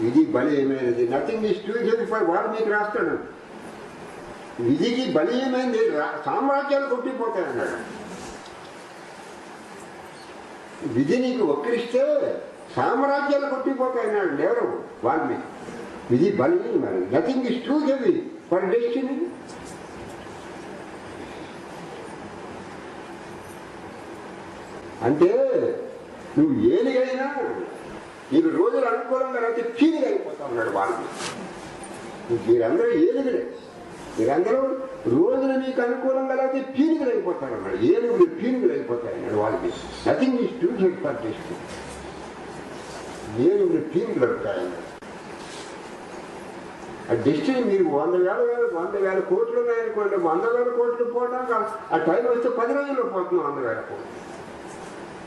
విధి బలీయమైనది. Nothing is too heavy for Valmiki రాస్తాడు. విధికి బలీయమైనది, సామ్రాజ్యాలు కొట్టిపోతాయన్నాడు. విధి నీకు వక్రిస్తే సామ్రాజ్యాలు కొట్టిపోతాయన్నాడు ఎవరు? వాల్మీకి. విధి బలీయమైనది. Nothing is too heavy for destiny. అంటే నువ్వు ఏలిగైనా నీకు రోజులు అనుకూలంగా అయితే ఫీలింగ్ అయిపోతా ఉన్నాడు వాల్మీకి. మీరందరూ ఏలుగులే, మీరందరూ రోజులు మీకు అనుకూలంగా లేకపోతే ఫీలింగ్లు అయిపోతారు అన్నాడు. ఏలుగులు ఫీలింగ్లు అయిపోతాయి అన్నాడు Valmiki. Nothing is too head for destiny. ఏలుగులు ఫీలింగ్లు అవుతాయన్నాడు. ఆ డెస్టినీ మీరు 100,000 కోట్లు ఉన్నాయనుకోండి, 100,000 కోట్లు పోవడానికి ఆ టైం వస్తే 10 రోజుల్లో పోతున్నాం 100,000 కోట్లు.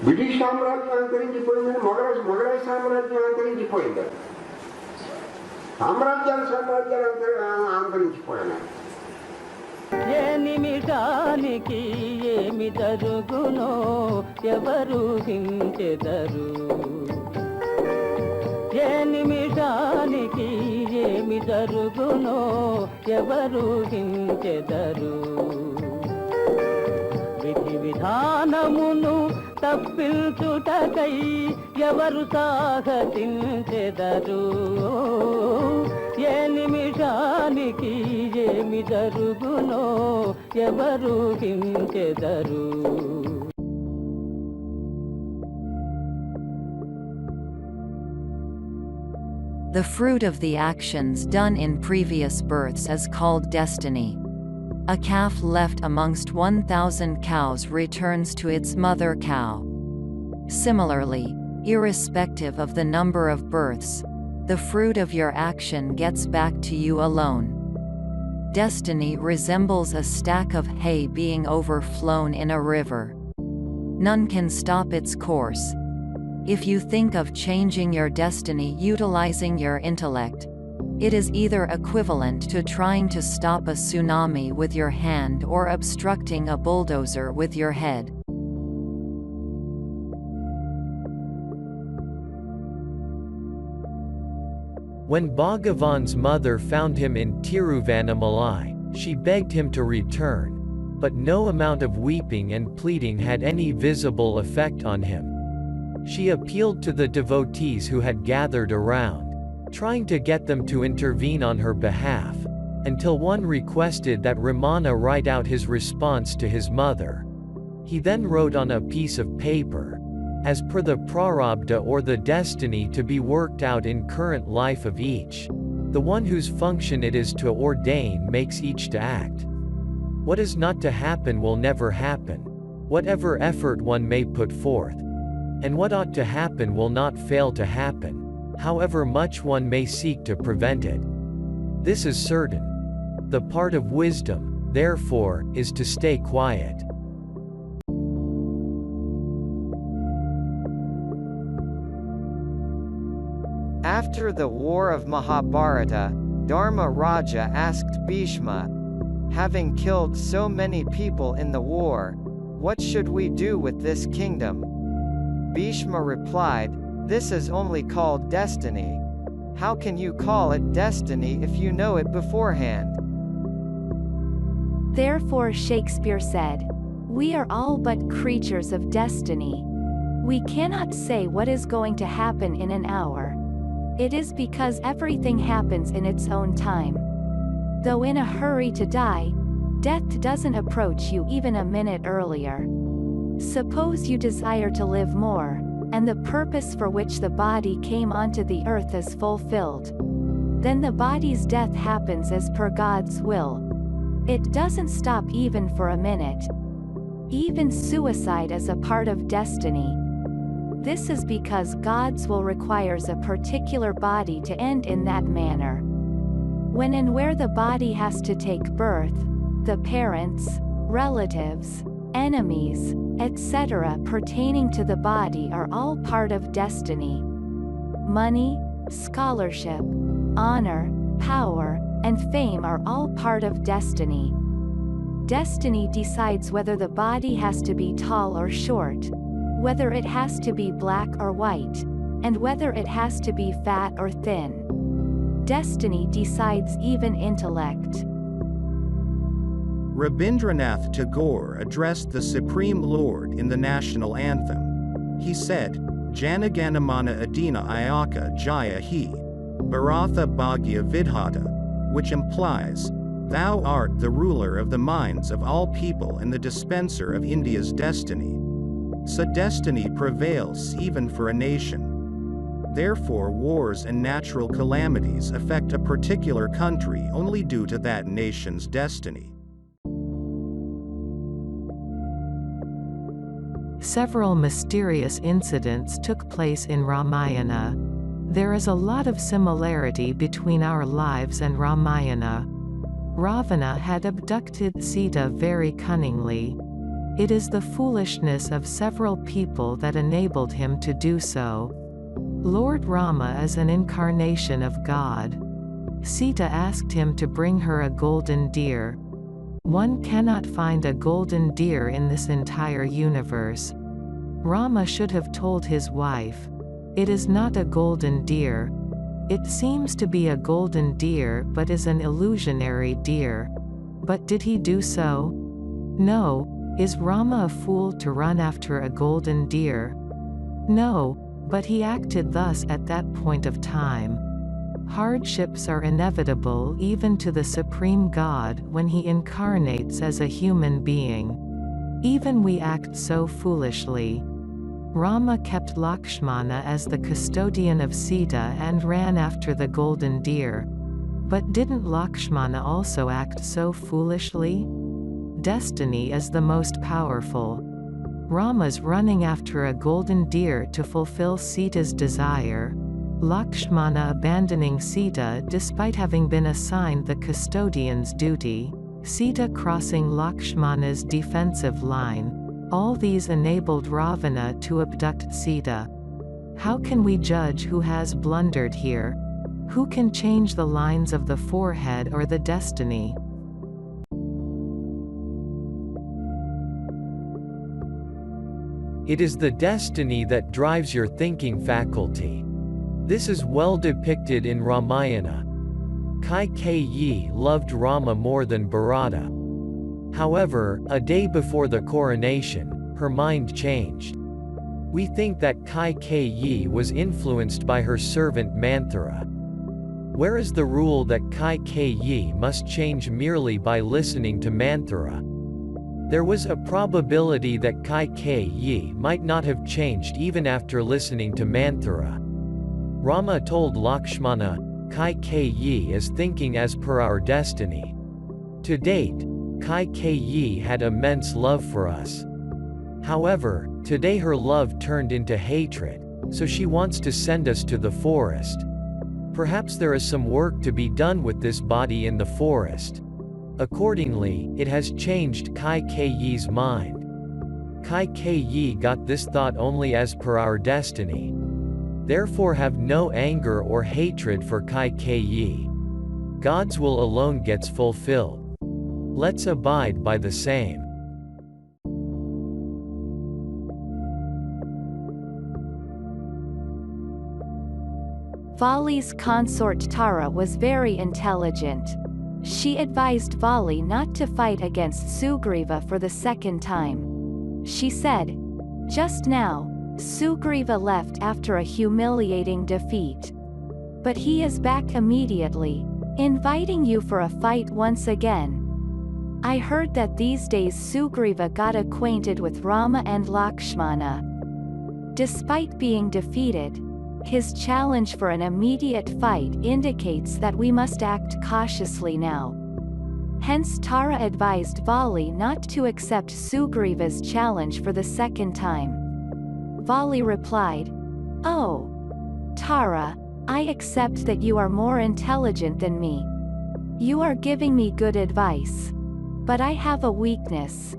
బ్రిటిష్ సామ్రాజ్యం అంతరించిపోయిందని మొఘలాయి సామ్రాజ్యం అంతరించిపోయింది. సామ్రాజ్యాలు అంతరించిపోయినాయి. ఏ నిమిషానికి ఏమి జరుగునో ఎవరు హించెదరు. ఏ నిమిషానికి ఏమి జరుగునో ఎవరు హించెదరు. విధి విధానమును తప్పించుటకై ఎవరు సాహసించెదరు. ఏ నిమిషానికి ఏమి జరుగునో ఎవరు హించెదరు. The fruit of the actions done in previous births is called destiny. A calf left amongst 1,000 cows returns to its mother cow. Similarly, irrespective of the number of births, the fruit of your action gets back to you alone. Destiny resembles a stack of hay being overflown in a river. None can stop its course. If you think of changing your destiny utilizing your intellect, it is either equivalent to trying to stop a tsunami with your hand or obstructing a bulldozer with your head. When Bhagavan's mother found him in Tiruvannamalai, she begged him to return, but no amount of weeping and pleading had any visible effect on him. She appealed to the devotees who had gathered around, trying to get them to intervene on her behalf, until one requested that Ramana write out his response to his mother. He then wrote on a piece of paper, as per the prarabdha or the destiny to be worked out in current life of each, the one whose function it is to ordain makes each to act. What is not to happen will never happen, whatever effort one may put forth. And what ought to happen will not fail to happen, however much one may seek to prevent it. This is certain. The part of wisdom, therefore, is to stay quiet. After the war of Mahabharata, Dharma Raja asked Bhishma, "Having killed so many people in the war, what should we do with this kingdom?" Bhishma replied, "This is only called destiny. How can you call it destiny if you know it beforehand?" Therefore Shakespeare said, "We are all but creatures of destiny. We cannot say what is going to happen in an hour. It is because everything happens in its own time. Though in a hurry to die, death doesn't approach you even a minute earlier. Suppose you desire to live more, and the purpose for which the body came onto the earth is fulfilled. Then the body's death happens as per God's will. It doesn't stop even for a minute. Even suicide is a part of destiny. This is because God's will requires a particular body to end in that manner. When and where the body has to take birth, the parents, relatives, enemies, etc. pertaining to the body are all part of destiny. Money, scholarship, honor, power, and fame are all part of destiny. Destiny decides whether the body has to be tall or short, whether it has to be black or white, and whether it has to be fat or thin. Destiny decides even intellect. Rabindranath Tagore addressed the Supreme Lord in the national anthem. He said, Janaganamana Adina Ayaka Jaya He, Bharatha Bhagya Vidhata, which implies, Thou art the ruler of the minds of all people and the dispenser of India's destiny. So destiny prevails even for a nation. Therefore wars and natural calamities affect a particular country only due to that nation's destiny. Several mysterious incidents took place in Ramayana. There is a lot of similarity between our lives and Ramayana. Ravana had abducted Sita very cunningly. It is the foolishness of several people that enabled him to do so. Lord Rama is an incarnation of God. Sita asked him to bring her a golden deer. One cannot find a golden deer in this entire universe. Rama should have told his wife, "It is not a golden deer. It seems to be a golden deer but is an illusionary deer." But did he do so? No. Is Rama a fool to run after a golden deer? No, but he acted thus at that point of time. Hardships are inevitable even to the Supreme God when he incarnates as a human being. Even we act so foolishly. Rama kept Lakshmana as the custodian of Sita and ran after the golden deer. But didn't Lakshmana also act so foolishly? Destiny is the most powerful. Rama's running after a golden deer to fulfill Sita's desire. Lakshmana abandoning Sita despite having been assigned the custodian's duty. Sita crossing Lakshmana's defensive line. All these enabled Ravana to abduct Sita. How can we judge who has blundered here? Who can change the lines of the forehead or the destiny? It is the destiny that drives your thinking faculty. This is well depicted in Ramayana. Kaikeyi loved Rama more than Bharata. However, a day before the coronation, her mind changed. We think that Kaikeyi was influenced by her servant Manthara. Where is the rule that Kaikeyi must change merely by listening to Manthara? There was a probability that Kaikeyi might not have changed even after listening to Manthara. Rama told Lakshmana, Kaikeyi is thinking as per our destiny. To date, Kaikeyi had immense love for us. However, today her love turned into hatred, so she wants to send us to the forest. Perhaps there is some work to be done with this body in the forest. Accordingly, it has changed Kaikeyi's mind. Kaikeyi got this thought only as per our destiny. Therefore have no anger or hatred for Kaikeyi. God's will alone gets fulfilled. Let's abide by the same. Vali's consort Tara was very intelligent. She advised Vali not to fight against Sugriva for the second time. She said, "Just now, Sugriva left after a humiliating defeat. But he is back immediately, inviting you for a fight once again. I heard that these days Sugriva got acquainted with Rama and Lakshmana. Despite being defeated, his challenge for an immediate fight indicates that we must act cautiously now." Hence Tara advised Vali not to accept Sugriva's challenge for the second time. Vali replied, "Oh, Tara, I accept that you are more intelligent than me. You are giving me good advice. But I have a weakness.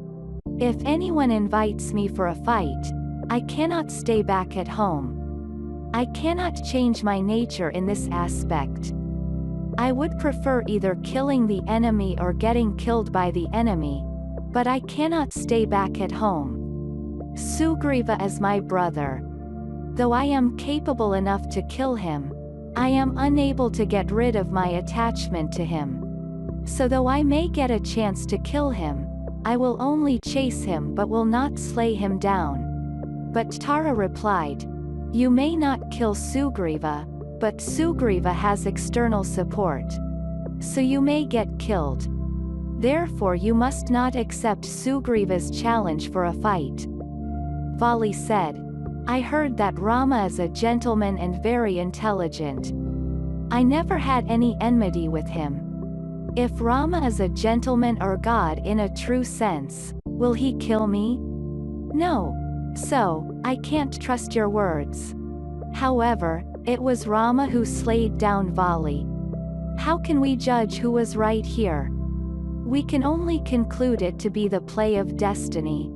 If anyone invites me for a fight, I cannot stay back at home. I cannot change my nature in this aspect. I would prefer either killing the enemy or getting killed by the enemy, but I cannot stay back at home. Sugriva is my brother. Though I am capable enough to kill him, I am unable to get rid of my attachment to him. So though I may get a chance to kill him, I will only chase him but will not slay him down." But Tara replied, "You may not kill Sugriva, but Sugriva has external support. So you may get killed. Therefore you must not accept Sugriva's challenge for a fight." Vali said, "I heard that Rama is a gentleman and very intelligent. I never had any enmity with him. If Rama is a gentleman or God in a true sense, will he kill me? No. So, I can't trust your words. However, it was Rama who slayed down Vali. How can we judge who was right here? We can only conclude it to be the play of destiny."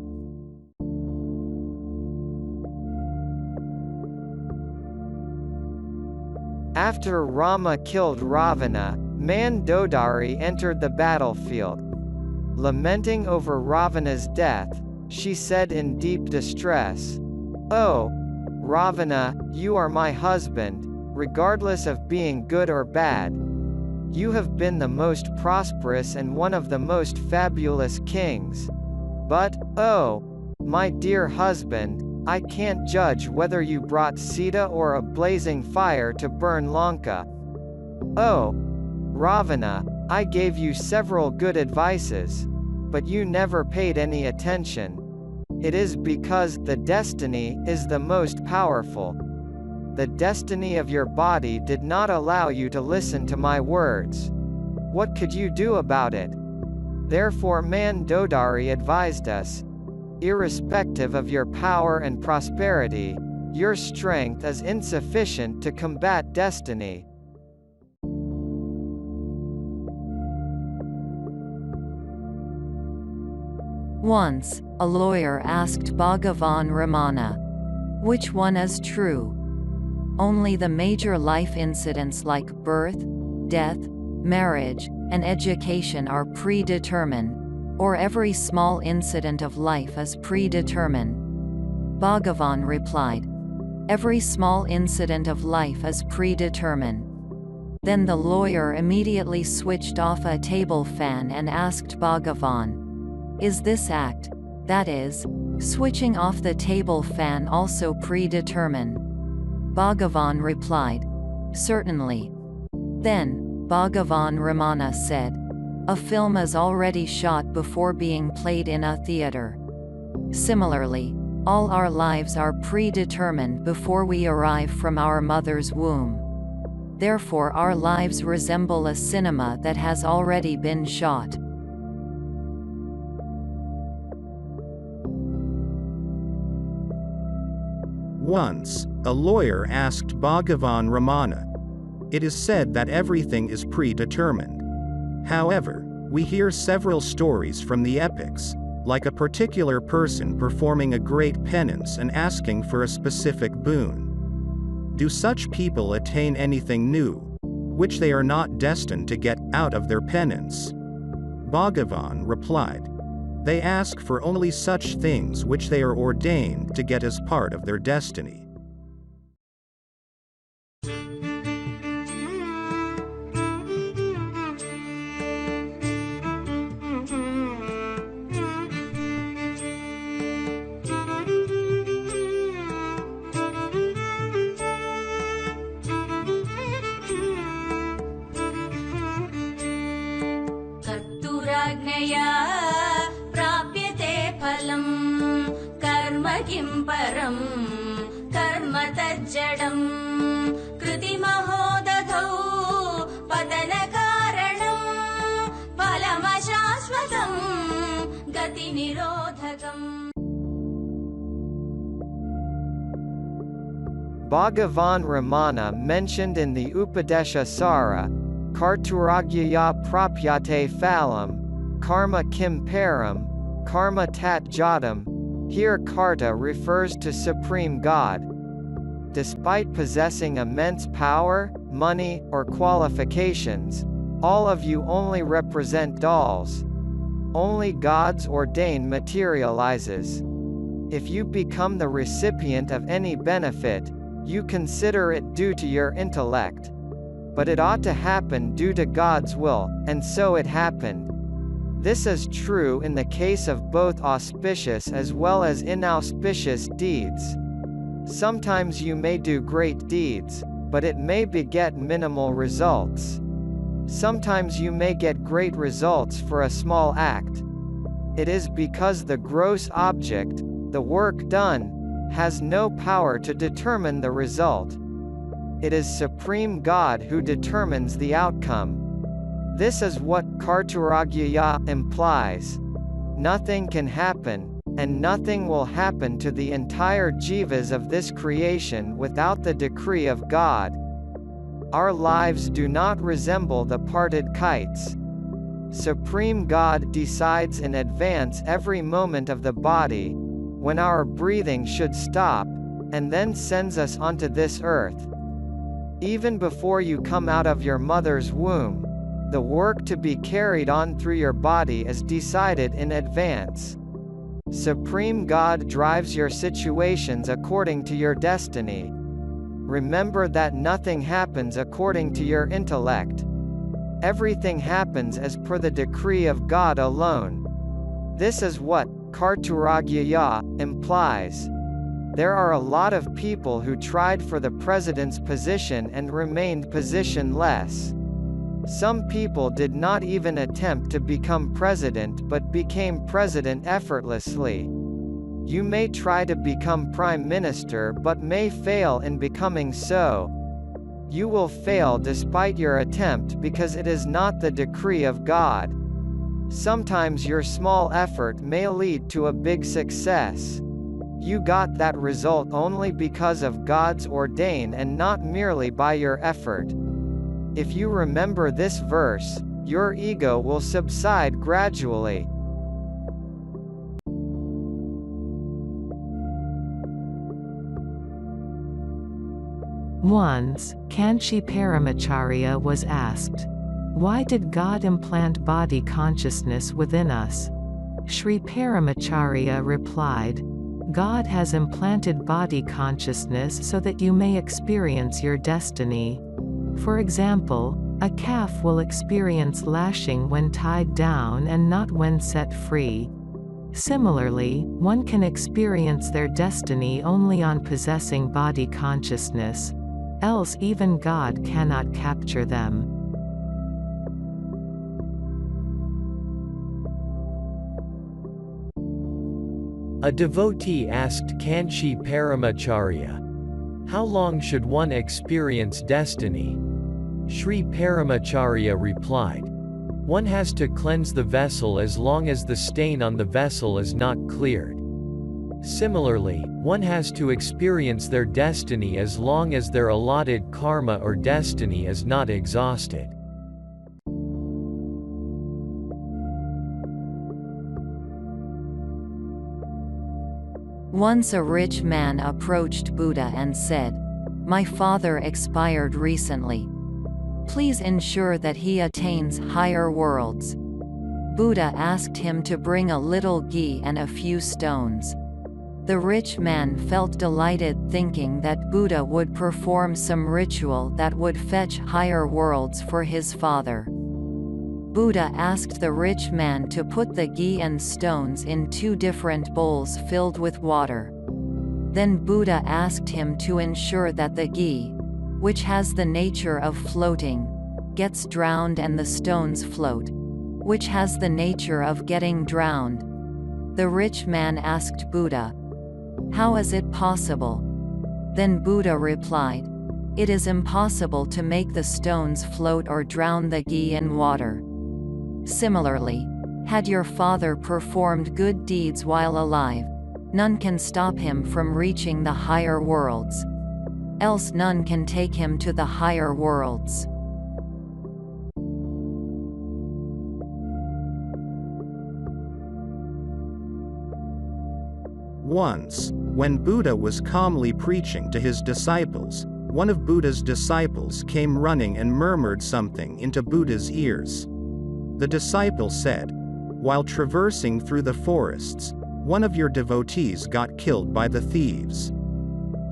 After Rama killed Ravana, Mandodari entered the battlefield. Lamenting over Ravana's death, she said in deep distress, "Oh, Ravana, you are my husband, regardless of being good or bad. You have been the most prosperous and one of the most fabulous kings. But, oh, my dear husband, I can't judge whether you brought Sita or a blazing fire to burn Lanka. Oh, Ravana, I gave you several good advices, but you never paid any attention. It is because the destiny is the most powerful. The destiny of your body did not allow you to listen to my words. What could you do about it? Therefore Mandodari advised us, irrespective of your power and prosperity, your strength is insufficient to combat destiny." Once, a lawyer asked Bhagavan Ramana, "Which one is true? Only the major life incidents like birth, death, marriage, and education are predetermined, or every small incident of life is predetermined?" Bhagavan replied, "Every small incident of life is predetermined." Then the lawyer immediately switched off a table fan and asked Bhagavan, "Is this act, that is, switching off the table fan, also predetermined?" Bhagavan replied, "Certainly." Then, Bhagavan Ramana said, "A film is already shot before being played in a theater. Similarly, all our lives are predetermined before we arrive from our mother's womb. Therefore our lives resemble a cinema that has already been shot." Once, a lawyer asked Bhagavan Ramana, "It is said that everything is predetermined. However, we hear several stories from the epics, like a particular person performing a great penance and asking for a specific boon. Do such people attain anything new, which they are not destined to get out of their penance?" Bhagavan replied, "They ask for only such things which they are ordained to get as part of their destiny." कर्तुराज्ञया प्राप्यते फलम् कर्म किं परम् कर्म तज्जडम् कृतिमहोदधौ पतनकारणम् फलमशाश्वतम् गतिनिरोधकम्. Bhagavan Ramana mentioned in the Upadesha Sara, Karturagyaya prapyate phalam, karma kim param, karma tat jadam. Here Karta refers to Supreme God. Despite possessing immense power, money, or qualifications, all of you only represent dolls. Only God's ordain materializes. If you become the recipient of any benefit, you consider it due to your intellect. But it ought to happen due to God's will, and so it happened. This is true in the case of both auspicious as well as inauspicious deeds. Sometimes you may do great deeds, but it may beget minimal results. Sometimes you may get great results for a small act. It is because the gross object, the work done, has no power to determine the result. It is Supreme God who determines the outcome. This is what Karturagya implies. Nothing can happen, and nothing will happen to the entire jivas of this creation without the decree of God. Our lives do not resemble the parted kites. Supreme God decides in advance every moment of the body, when our breathing should stop, and then sends us onto this earth. Even before you come out of your mother's womb, the work to be carried on through your body is decided in advance. Supreme God drives your situations according to your destiny. Remember that nothing happens according to your intellect. Everything happens as per the decree of God alone. This is what Karturagya implies. There are a lot of people who tried for the president's position and remained positionless. Some people did not even attempt to become president but became president effortlessly. You may try to become prime minister but may fail in becoming so. You will fail despite your attempt because it is not the decree of God. Sometimes your small effort may lead to a big success. You got that result only because of God's ordain and not merely by your effort. If you remember this verse, your ego will subside gradually. Once, Kanchi Paramacharya was asked, "Why did God implant body consciousness within us?" Sri Paramacharya replied, "God has implanted body consciousness so that you may experience your destiny. For example, a calf will experience lashing when tied down and not when set free. Similarly, one can experience their destiny only on possessing body consciousness. Else even God cannot capture them." A devotee asked Kanchi Paramacharya, "How long should one experience destiny?" Sri Paramacharya replied, "One has to cleanse the vessel as long as the stain on the vessel is not cleared. Similarly, one has to experience their destiny as long as their allotted karma or destiny is not exhausted." Once a rich man approached Buddha and said, "My father expired recently. Please ensure that he attains higher worlds." Buddha asked him to bring a little ghee and a few stones. The rich man felt delighted thinking that Buddha would perform some ritual that would fetch higher worlds for his father. Buddha asked the rich man to put the ghee and stones in 2 different bowls filled with water. Then Buddha asked him to ensure that the ghee, which has the nature of floating, gets drowned and the stones float, which has the nature of getting drowned. The rich man asked Buddha, "How is it possible?" Then Buddha replied, "It is impossible to make the stones float or drown the ghee in water." Similarly, had your father performed good deeds while alive, none can stop him from reaching the higher worlds. Else none can take him to the higher worlds. Once, when Buddha was calmly preaching to his disciples, one of Buddha's disciples came running and murmured something into Buddha's ears. The disciple said, "While traversing through the forests, one of your devotees got killed by the thieves.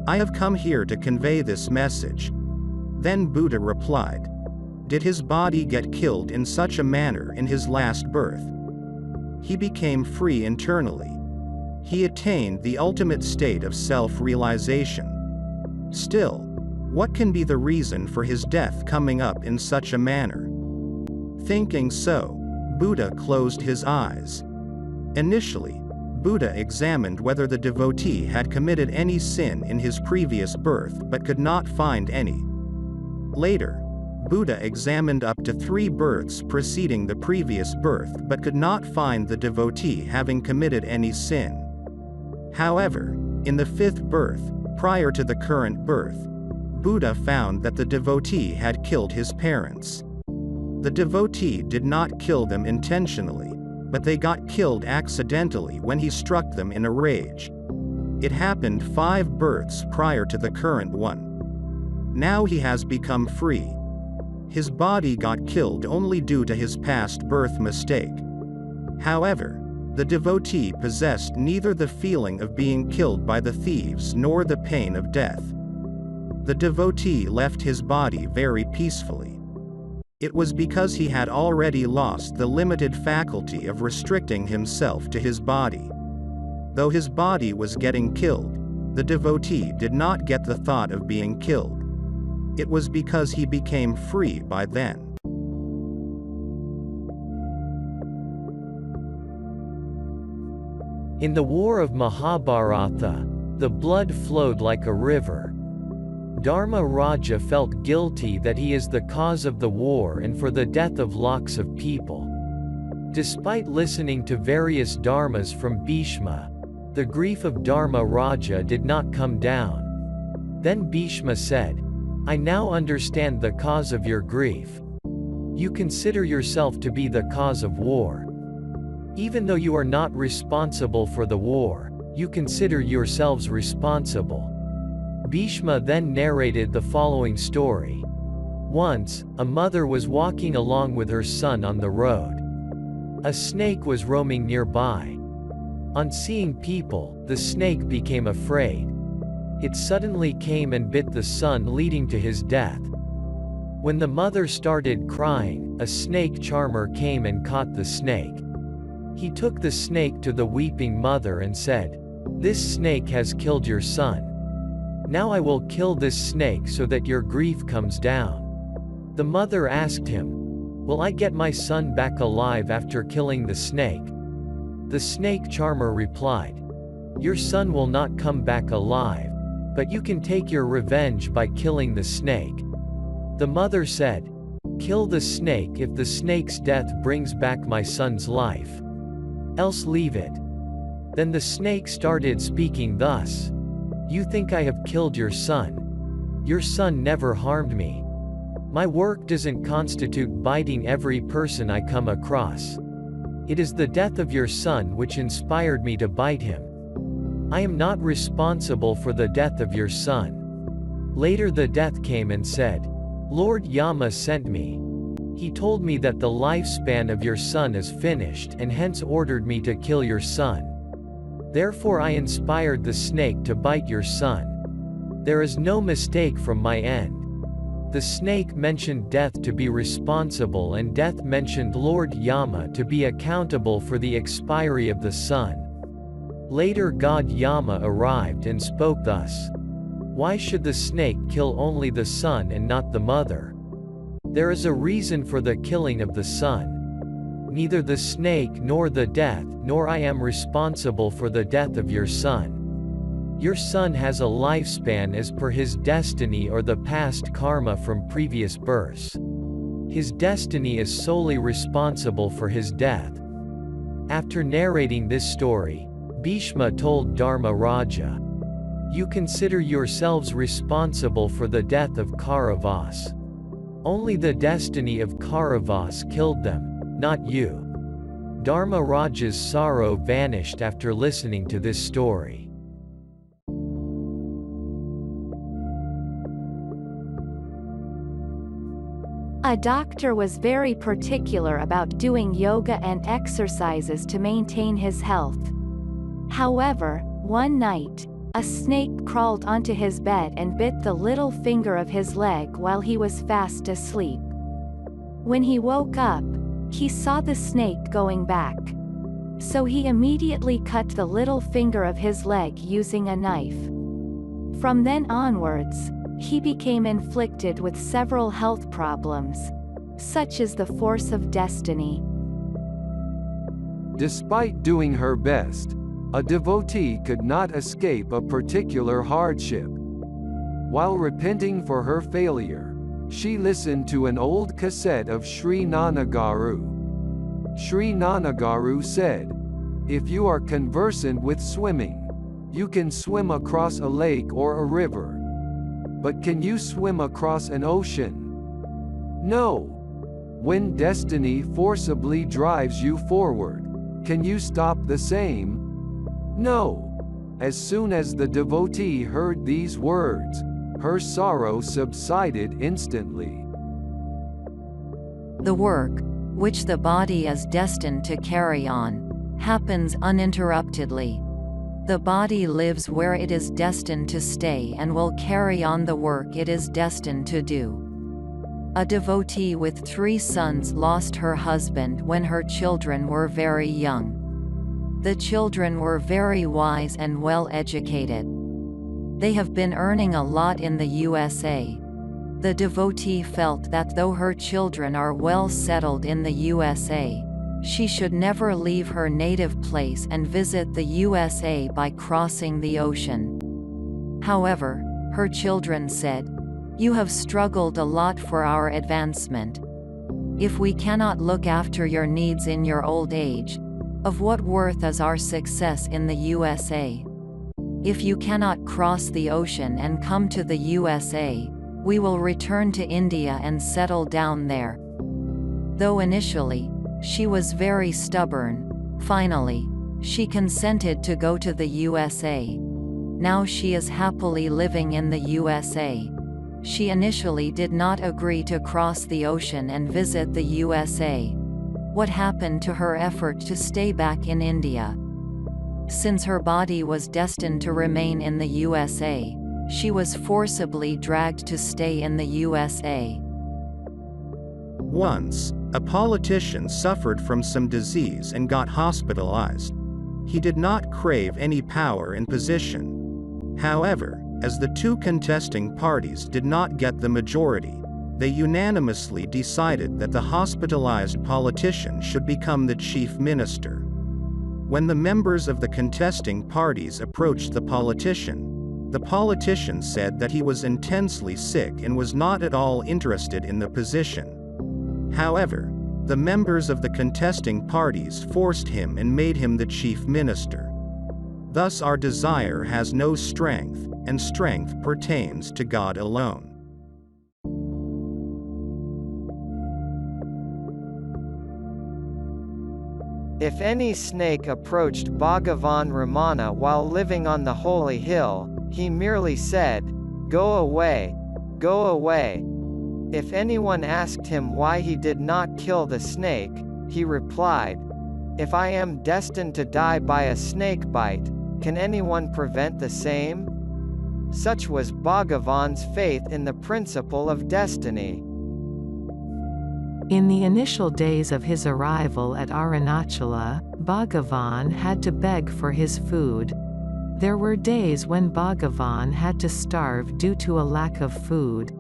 I have come here to convey this message." Then Buddha replied, "Did his body get killed in such a manner in his last birth? He became free internally. He attained the ultimate state of self-realization. Still, what can be the reason for his death coming up in such a manner?" Thinking so, Buddha closed his eyes. Initially, Buddha examined whether the devotee had committed any sin in his previous birth but could not find any. Later, Buddha examined up to 3 births preceding the previous birth but could not find the devotee having committed any sin. However, in the 5th birth, prior to the current birth, Buddha found that the devotee had killed his parents. The devotee did not kill them intentionally, but they got killed accidentally when he struck them in a rage. It happened 5 births prior to the current one. Now he has become free. His body got killed only due to his past birth mistake. However, the devotee possessed neither the feeling of being killed by the thieves nor the pain of death. The devotee left his body very peacefully. It was because he had already lost the limited faculty of restricting himself to his body. Though his body was getting killed, the devotee did not get the thought of being killed. It was because he became free by then. In the war of Mahabharata, the blood flowed like a river. Dharma Raja felt guilty that he is the cause of the war and for the death of lakhs of people. Despite listening to various dharmas from Bhishma, the grief of Dharma Raja did not come down. Then Bhishma said, "I now understand the cause of your grief. You consider yourself to be the cause of war. Even though you are not responsible for the war, you consider yourselves responsible." Bhishma then narrated the following story. Once, a mother was walking along with her son on the road. A snake was roaming nearby. On seeing people, the snake became afraid. It suddenly came and bit the son, leading to his death. When the mother started crying, a snake charmer came and caught the snake. He took the snake to the weeping mother and said, "This snake has killed your son. Now I will kill this snake so that your grief comes down." The mother asked him, "Will I get my son back alive after killing the snake?" The snake charmer replied, "Your son will not come back alive, but you can take your revenge by killing the snake." The mother said, "Kill the snake if the snake's death brings back my son's life. Else leave it." Then the snake started speaking thus, "You think I have killed your son? Your son never harmed me. My work doesn't constitute biting every person I come across. It is the death of your son which inspired me to bite him. I am not responsible for the death of your son." Later the death came and said, "Lord Yama sent me. He told me that the lifespan of your son is finished and hence ordered me to kill your son. Therefore I inspired the snake to bite your son. There is no mistake from my end." The snake mentioned death to be responsible and death mentioned Lord Yama to be accountable for the expiry of the son. Later God Yama arrived and spoke thus, "Why should the snake kill only the son and not the mother? There is a reason for the killing of the son. Neither the snake nor the death nor I am responsible for the death of your son. Your son has a lifespan as per his destiny or the past karma from previous births. His destiny is solely responsible for his death." After narrating this story, Bhishma told Dharma Raja, "You consider yourselves responsible for the death of Kauravas. Only the destiny of Kauravas killed them, not you." Dharma Raja's sorrow vanished after listening to this story. A doctor was very particular about doing yoga and exercises to maintain his health. However, one night, a snake crawled onto his bed and bit the little finger of his leg while he was fast asleep. When he woke up, he saw the snake going back. So he immediately cut the little finger of his leg using a knife. From then onwards, he became inflicted with several health problems, such as the force of destiny. Despite doing her best, a devotee could not escape a particular hardship. While repenting for her failure, she listened to an old cassette of Sri Nanagaru. Sri Nanagaru said, "If you are conversant with swimming, you can swim across a lake or a river. But can you swim across an ocean? No. When destiny forcibly drives you forward, can you stop the same? No." As soon as the devotee heard these words, her sorrow subsided instantly. The work, which the body is destined to carry on, happens uninterruptedly. The body lives where it is destined to stay and will carry on the work it is destined to do. A devotee with 3 sons lost her husband when her children were very young. The children were very wise and well educated. They have been earning a lot in the USA. The devotee felt that though her children are well settled in the USA, she should never leave her native place and visit the USA by crossing the ocean. However, her children said, "You have struggled a lot for our advancement. If we cannot look after your needs in your old age, of what worth is our success in the USA? If you cannot cross the ocean and come to the USA, we will return to India and settle down there." Though initially, she was very stubborn, finally, she consented to go to the USA. Now she is happily living in the USA. She initially did not agree to cross the ocean and visit the USA. What happened to her effort to stay back in India? Since her body was destined to remain in the USA, she was forcibly dragged to stay in the USA. Once, a politician suffered from some disease and got hospitalized. He did not crave any power and position. However, as the 2 contesting parties did not get the majority, they unanimously decided that the hospitalized politician should become the chief minister. When the members of the contesting parties approached the politician said that he was intensely sick and was not at all interested in the position. However, the members of the contesting parties forced him and made him the chief minister. Thus our desire has no strength, and strength pertains to God alone. If any snake approached Bhagavan Ramana while living on the holy hill, he merely said, "Go away, go away." If anyone asked him why he did not kill the snake, he replied, "If I am destined to die by a snake bite, can anyone prevent the same?" Such was Bhagavan's faith in the principle of destiny. In the initial days of his arrival at Arunachala, Bhagavan had to beg for his food. There were days when Bhagavan had to starve due to a lack of food.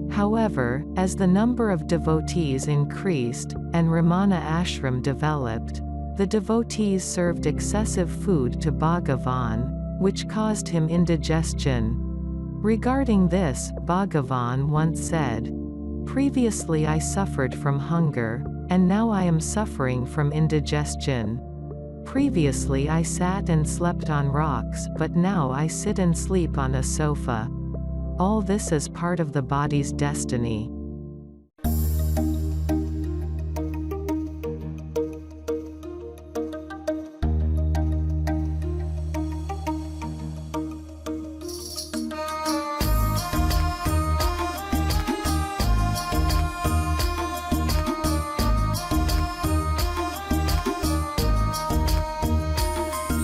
However, as the number of devotees increased, and Ramana Ashram developed, the devotees served excessive food to Bhagavan, which caused him indigestion. Regarding this, Bhagavan once said, "Previously I suffered from hunger, and now I am suffering from indigestion. Previously I sat and slept on rocks, but now I sit and sleep on a sofa. All this is part of the body's destiny."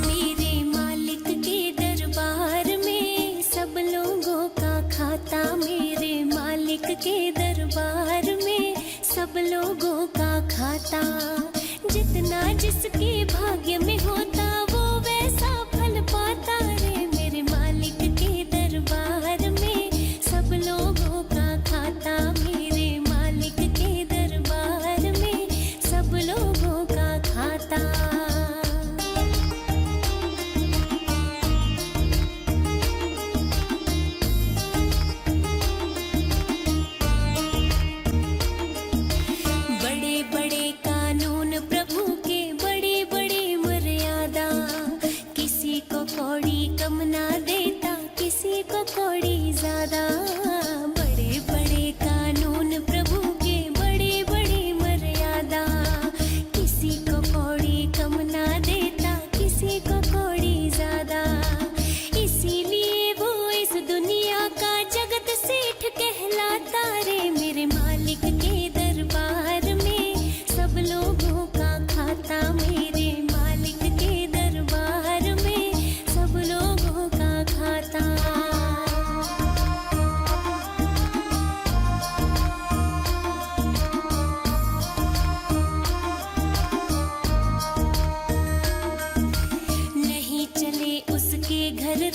मेरे लोगों का खाता। जितना जिसके भाग्य में होता वो वैसा फल पाता रे। मेरे मालिक के दरबार में सब लोगों का खाता। मेरे मालिक के दरबार में सब लोगों का खाता। कोड़ी ज्यादा बड़े बड़े कानून प्रभु के बड़े बड़ी मर्यादा। किसी को कोड़ी कम ना देता किसी को कोड़ी ज्यादा। इसीलिए वो इस दुनिया का जगत सेठ कहलाता रे। मेरे मालिक के दरबार में सब लोगों का खाता। मेरे मालिक के दरबार में सब लोगों का खाता।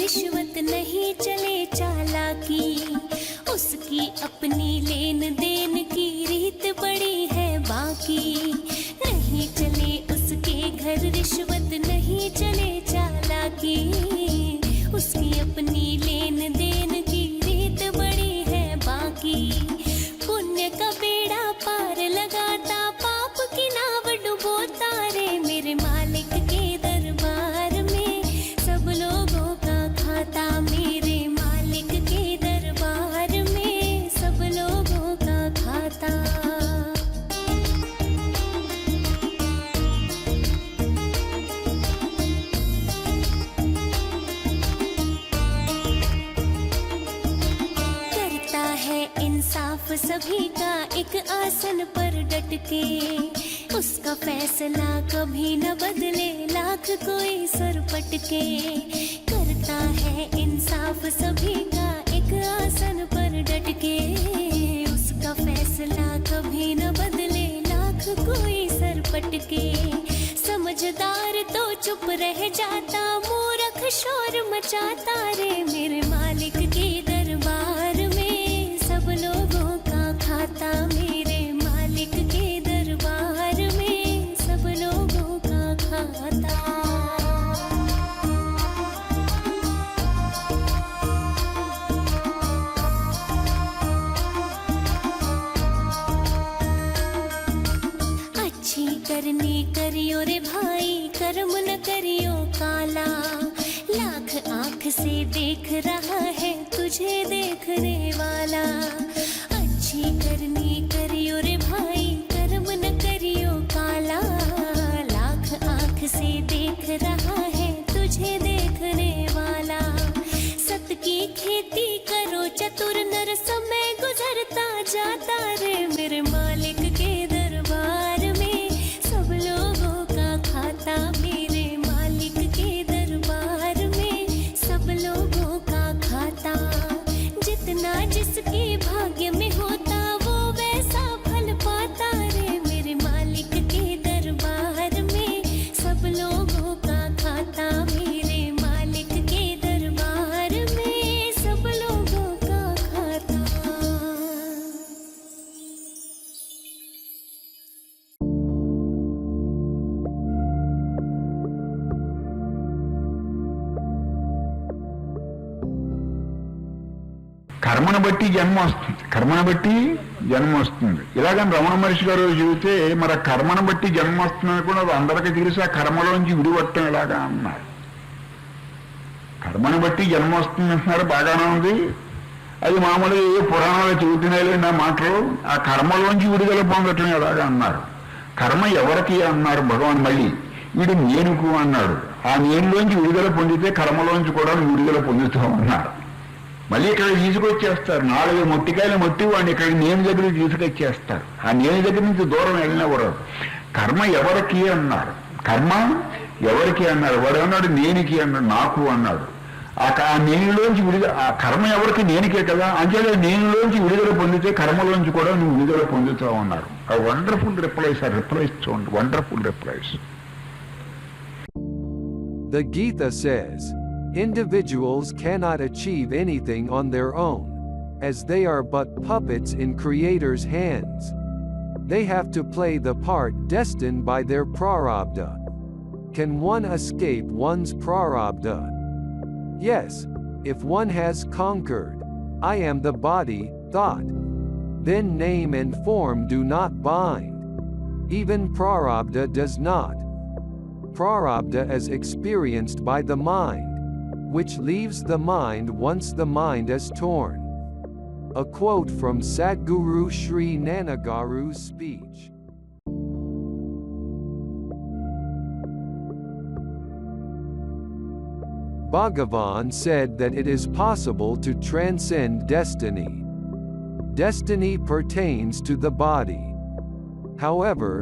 रिश्वत नहीं चले चालाकी। उसकी अपनी लेन देन की रीत बड़ी है बाकी। नहीं चले उसके घर रिश्वत नहीं चले चालाकी। उसकी अपनी लेन देन की रीत बड़ी है बाकी। पुण्य का बेड़ा पार लगाता पाप की नाव डुबोता रे। मेरे मालिक के दरबार में सब लोगों खाता। मेरे मालिक के दरबार में सब लोगों का खाता। करता है इंसाफ सभी का एक आसन पर डट के। उसका फैसला कभी न बदले लाख कोई सर पटके। करता है इंसाफ सभी का एक आसन पर डट के। उसका फैसला कभी न बदले लाख कोई सर पटके। समझदार तो चुप रह जाता मूर्ख शोर मचाता रे। मेरे मालिक के दरबार में सब लोगों का खाता। मेरे मालिक के दरबार में सब लोगों का खाता। करनी करियो रे भाई कर्म न करियो काला। लाख आंख से देख रहा है तुझे देखने वाला। अच्छी करनी करियो रे भाई कर्म न करियो काला। लाख आंख से देख रहा है तुझे देखने वाला। सत की खेती करो चतुर नर समय गुजरता जाता रे। मेरे मालिक के दरबार में सब लोगों का खाता। मेरे मालिक के दरबार में सब लोगों का खाता। जितना जिसके भाग्य में होता वो वैसा फल पाता रे। मेरे मालिक के दरबार में सब लोगों का खाता। मेरे मालिक के दरबार में सब लोगों का खाता। కర్మను బట్టి జన్మ వస్తుంది. కర్మను బట్టి జన్మ వస్తుంది. ఇలాగని రమణ మహర్షి గారు చెబితే మరి కర్మను బట్టి జన్మ వస్తుందని కూడా అందరికీ తెలిసి ఆ కర్మలోంచి విడిపట్టం ఇలాగా అన్నారు. కర్మను బట్టి జన్మ వస్తుంది అంటున్నారు, బాగానే ఉంది. అది మామూలుగా ఏ పురాణాలు చెబుతున్నాయి నా మాటలు. ఆ కర్మలోంచి విడుదల పొందటం ఎలాగా అన్నారు. కర్మ ఎవరికి అన్నారు భగవాన్. మళ్ళీ వీడు నేనుకు అన్నాడు. ఆ నేనులోంచి విడుదల పొందితే కర్మలోంచి కూడా విడుదల పొందుతాం అన్నారు. మళ్ళీ ఇక్కడ తీసుకొచ్చేస్తారు. 4 మొట్టికాయలు మొట్టి వాడిని ఇక్కడ నేను దగ్గరికి తీసుకొచ్చేస్తారు. ఆ నేను దగ్గర నుంచి దూరం వెళ్ళినవరు. కర్మ ఎవరికి అన్నారు. కర్మ ఎవరికి అన్నారు. వాడు అన్నాడు నేనికి అన్నాడు, నాకు అన్నాడు. ఆ నేనులోంచి విడుదల, ఆ కర్మ ఎవరికి నేనికే కదా, అంచేత నేనులోంచి విడుదల పొందితే కర్మలోంచి కూడా నువ్వు విడుదల పొందుతావు అన్నారు. ఆ వండర్ఫుల్ రిప్లైస్, ఆ రిప్లైస్ చూడండి, wonderful replies. The Gita says, individuals cannot achieve anything on their own, as they are but puppets in Creator's hands. They have to play the part destined by their prarabdha. Can one escape one's prarabdha? Yes, if one has conquered, I am the body, thought, then name and form do not bind. Even prarabdha does not. Prarabdha is experienced by the mind, which leaves the mind once the mind is torn. A quote from Sadhguru Sri Nanagaru's speech. Bhagavan said that it is possible to transcend destiny. Destiny pertains to the body. However,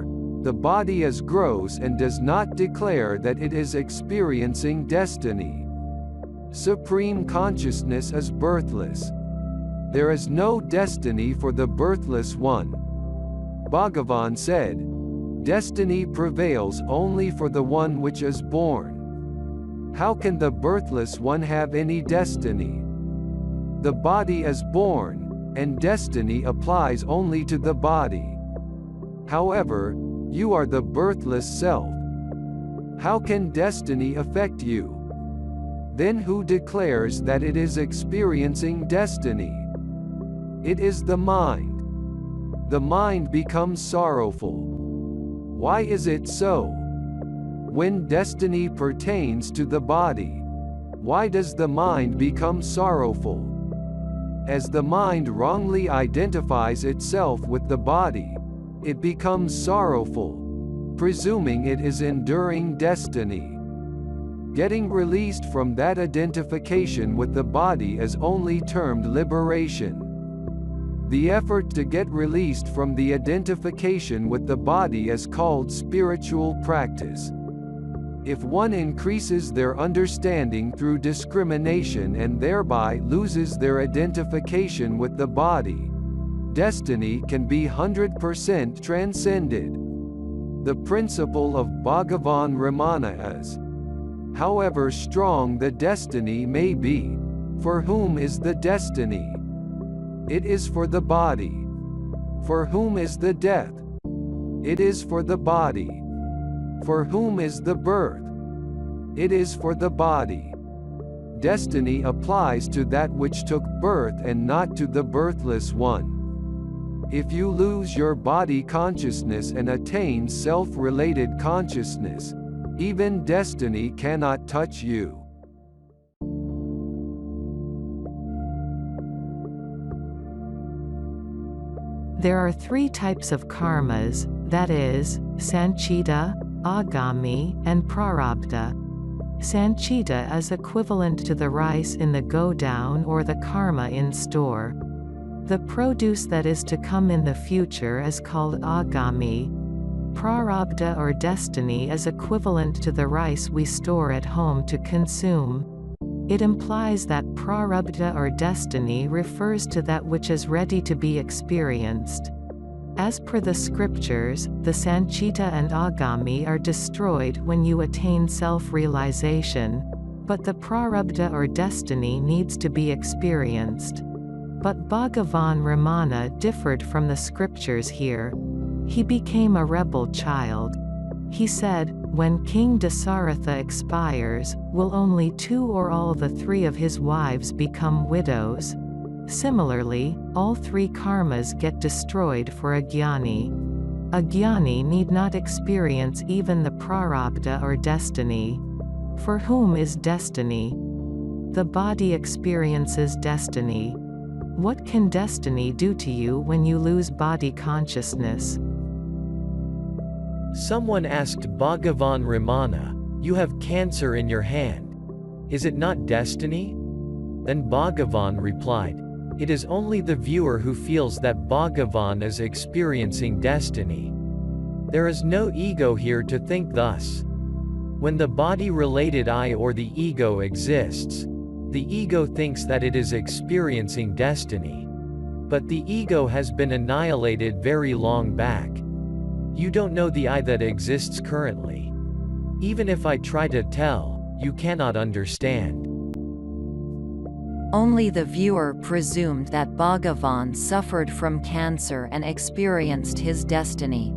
the body is gross and does not declare that it is experiencing destiny. Supreme consciousness is birthless. There is no destiny for the birthless one. Bhagavan said, destiny prevails only for the one which is born. How can the birthless one have any destiny? The body is born, and destiny applies only to the body. However, you are the birthless self. How can destiny affect you? Then who declares that it is experiencing destiny? It is the mind. The mind becomes sorrowful. Why is it so? When destiny pertains to the body, why does the mind become sorrowful? As the mind wrongly identifies itself with the body, it becomes sorrowful, presuming it is enduring destiny. Getting released from that identification with the body is only termed liberation. The effort to get released from the identification with the body is called spiritual practice. If one increases their understanding through discrimination and thereby loses their identification with the body, destiny can be 100% transcended. The principle of Bhagavan Ramana is, however strong the destiny may be, for whom is the destiny? It is for the body. For whom is the death? It is for the body. For whom is the birth? It is for the body. Destiny applies to that which took birth and not to the birthless one. If you lose your body consciousness and attain self-related consciousness, even destiny cannot touch you. There are three types of karmas, that is, Sanchita, Agami, and Prarabdha. Sanchita is equivalent to the rice in the go-down or the karma in store. The produce that is to come in the future is called Agami. Prarabdha or destiny is equivalent to the rice we store at home to consume. It implies that prarabdha or destiny refers to that which is ready to be experienced. As per the scriptures, the Sanchita and Agami are destroyed when you attain self-realization, but the prarabdha or destiny needs to be experienced. But Bhagavan Ramana differed from the scriptures here. He became a rebel child. He said, when King Dasaratha expires, will only 2 or all the 3 of his wives become widows? Similarly, all 3 karmas get destroyed for a jnani. A jnani need not experience even the prarabdha or destiny. For whom is destiny? The body experiences destiny. What can destiny do to you when you lose body consciousness? Someone asked Bhagavan Ramana, "You have cancer in your hand. Is it not destiny?" Then Bhagavan replied, "It is only the viewer who feels that Bhagavan is experiencing destiny. There is no ego here to think thus. When the body-related I or the ego exists, The ego thinks that it is experiencing destiny. But the ego has been annihilated very long back. You don't know the I that exists currently. Even if I try to tell, you cannot understand. Only the viewer presumed that Bhagavan suffered from cancer and experienced his destiny.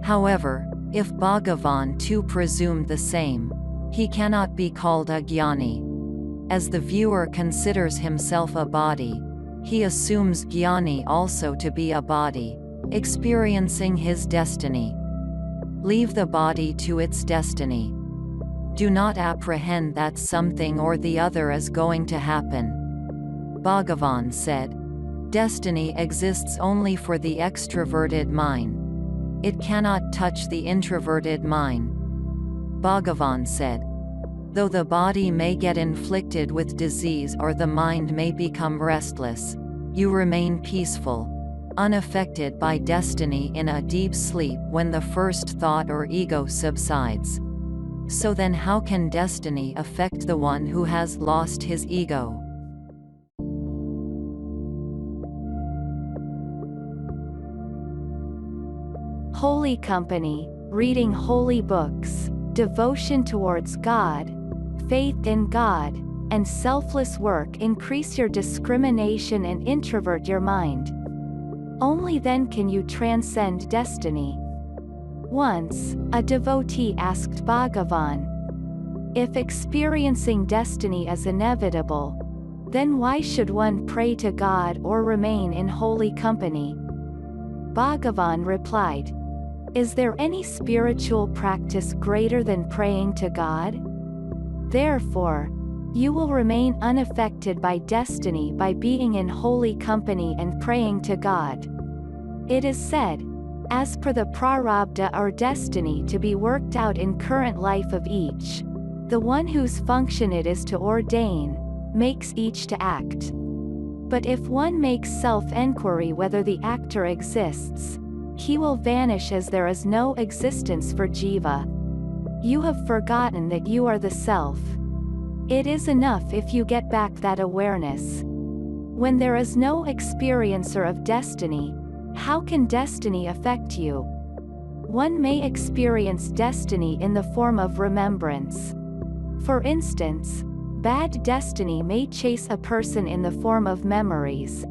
However, if Bhagavan too presumed the same, he cannot be called a jnani. As the viewer considers himself a body, he assumes jnani also to be a body, experiencing his destiny. Leave the body to its destiny. Do not apprehend that something or the other is going to happen. Bhagavan said, destiny exists only for the extroverted mind. It cannot touch the introverted mind. Bhagavan said, though the body may get inflicted with disease or the mind may become restless, you remain peaceful, unaffected by destiny in a deep sleep when the first thought or ego subsides. So then how can destiny affect the one who has lost his ego? Holy company, reading holy books, devotion towards God, faith in God, and selfless work increase your discrimination and introvert your mind. Only then can you transcend destiny. Once, a devotee asked Bhagavan, if experiencing destiny is inevitable, then why should one pray to God or remain in holy company? Bhagavan replied, is there any spiritual practice greater than praying to God? Therefore, you will remain unaffected by destiny by being in holy company and praying to God. It is said, as per the prarabdha or destiny to be worked out in current life of each, the one whose function it is to ordain, makes each to act. But if one makes self-enquiry whether the actor exists, he will vanish as there is no existence for jiva. You have forgotten that you are the self. It is enough if you get back that awareness. When there is no experiencer of destiny, how can destiny affect you? One may experience destiny in the form of remembrance. For instance, bad destiny may chase a person in the form of memories.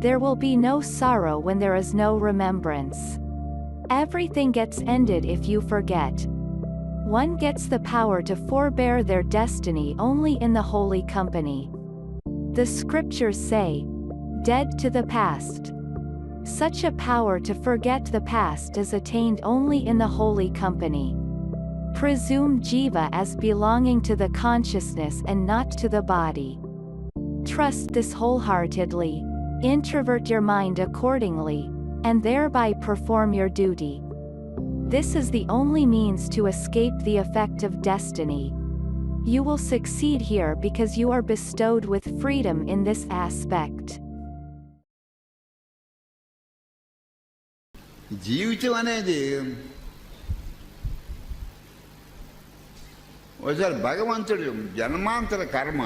There will be no sorrow when there is no remembrance. Everything gets ended if you forget. One gets the power to forbear their destiny only in the holy company. The scriptures say, dead to the past. Such a power to forget the past is attained only in the holy company. Presume jiva as belonging to the consciousness and not to the body. Trust this wholeheartedly, introvert your mind accordingly, and thereby perform your duty. This is the only means to escape the effect of destiny. You will succeed here because you are bestowed with freedom in this aspect. జీవితం అనేది ఒకసారి భగవంతుడు జన్మాంతర కర్మ,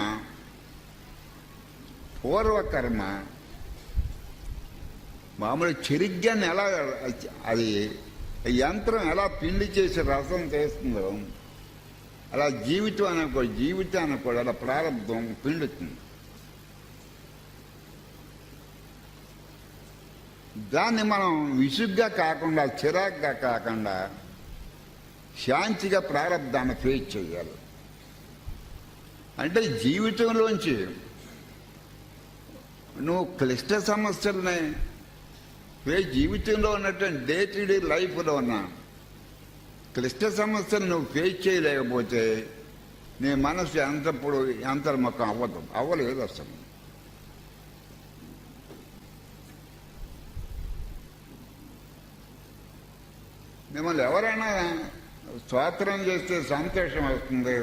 పూర్వకర్మ, మామూలు చెరిగ్గాన్ని ఎలా అది యంత్రం ఎలా పిండి చేసి రసం చేస్తుందో అలా జీవితాన్ని కూడా అలా ప్రారంభం పిండుతుంది. దాన్ని మనం విసుగ్గా కాకుండా, చిరాగ్గా కాకుండా శాంతిగా ప్రారంధాన్ని ఫేస్ చేయాలి. అంటే జీవితంలోంచి నువ్వు క్లిష్ట సమస్యలని జీవితంలో ఉన్నటువంటి డే టు డే లైఫ్లో ఉన్న క్లిష్ట సమస్యలు నువ్వు ఫేస్ చేయలేకపోతే నీ మనసు అంతర్ముఖం అవ్వలేదు అసలు. మిమ్మల్ని ఎవరైనా స్తోత్రం చేస్తే సంతోషం వస్తుంది,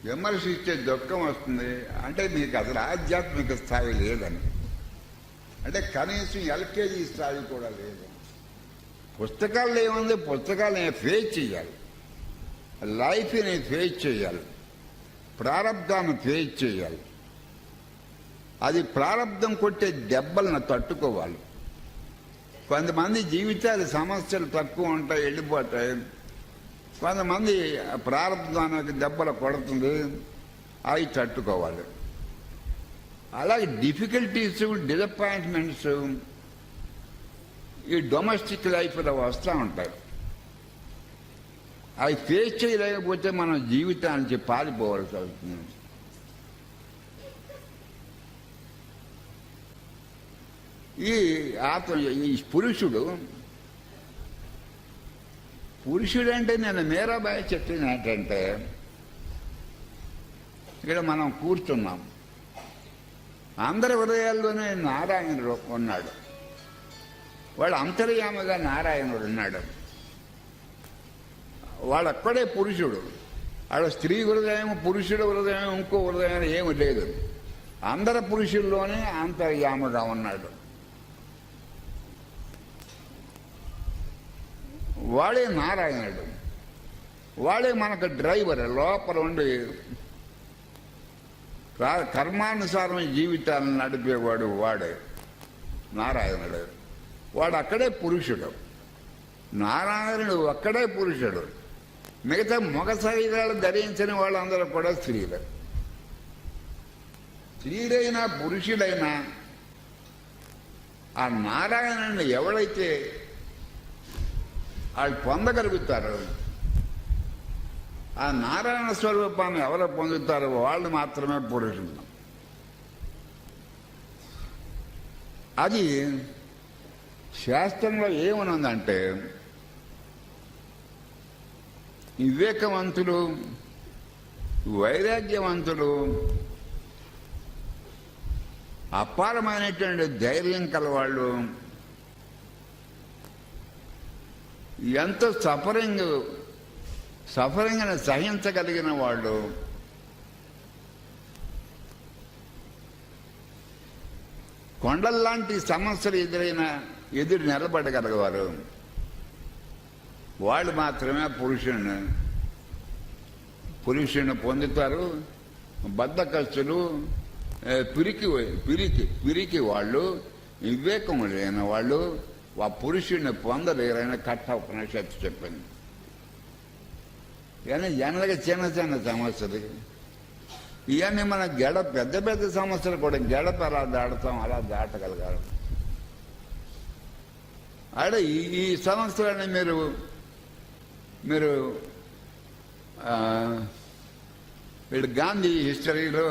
విమర్శిస్తే దుఃఖం వస్తుంది. అంటే మీకు అసలు ఆధ్యాత్మిక స్థాయి లేదని, అంటే కనీసం ఎల్కేజీ స్థాయి కూడా లేదు. పుస్తకాల్లో ఏముంది? పుస్తకాలు నేను ఫేస్ చేయాలి, లైఫ్ని ఫేస్ చేయాలి. ప్రారంధాన్ని ఫేస్ చేయాలి. అది ప్రారంధం కొట్టే దెబ్బలను తట్టుకోవాలి. కొంతమంది జీవితాలు సమస్యలు తక్కువ ఉంటాయి, వెళ్ళిపోతాయి. కొంతమంది ప్రారంధానికి దెబ్బలు కొడుతుంది, అవి తట్టుకోవాలి. అలాగే డిఫికల్టీస్, డిసప్పాయింట్మెంట్స్ ఈ డొమెస్టిక్ లైఫ్లో వస్తూ ఉంటాయి. అవి ఫేస్ చేయలేకపోతే మనం జీవితానికి పారిపోవాల్సి అవుతుంది. ఈ పురుషుడు అంటే నేను మీరాబాయి చెప్పింది ఏంటంటే, ఇక్కడ మనం కూర్చున్నాం, అందరి హృదయాల్లోనే నారాయణుడు ఉన్నాడు. వాడు అంతర్యామగా నారాయణుడు ఉన్నాడు. వాడక్కడే పురుషుడు. వాడు స్త్రీ హృదయం, పురుషుడు హృదయం, ఇంకో హృదయం ఏమి లేదు. అందరి పురుషుల్లోనే అంతర్యామగా ఉన్నాడు. వాడే నారాయణుడు. వాడే మనకు డ్రైవర్. లోపల ఉండి కర్మానుసారం జీవితాలను నడిపేవాడు వాడే నారాయణుడు. వాడు అక్కడే పురుషుడు. నారాయణుడు అక్కడే పురుషుడు. మిగతా మగ శరీరాలు ధరించిన వాళ్ళందరూ కూడా స్త్రీలు. స్త్రీలైనా పురుషుడైనా ఆ నారాయణుని ఎవరైతే వాళ్ళు పొందగలుగుతారో, ఆ నారాయణ స్వరూపాన్ని ఎవరు పొందుతారో వాళ్ళు మాత్రమే పురుషులు. అది శాస్త్రంలో ఏమనుందంటే, వివేకవంతులు, వైరాగ్యవంతులు, అపారమైనటువంటి ధైర్యం కలవాళ్ళు, ఎంతో సఫరింగ్ని సహించగలిగిన వాళ్ళు, కొండల్లాంటి సమస్యలు ఎదురు నిలబడగలవారు, వాళ్ళు మాత్రమే పురుషుని పొందుతారు. బద్ధకస్తులు, పిరికి వాళ్ళు, వివేకం లేని వాళ్ళు ఆ పురుషుడిని పొందలేరని కట్ట ఉపనిషత్తు చెప్పింది. కానీ జనరల్గా చిన్న చిన్న సమస్యలు ఇవన్నీ మన పెద్ద పెద్ద సమస్యలు కూడా గడప అలా దాటుతాం, అలా దాటగలగాలి. అదే ఈ సమస్యలని మీరు వీళ్ళు గాంధీ హిస్టరీలో,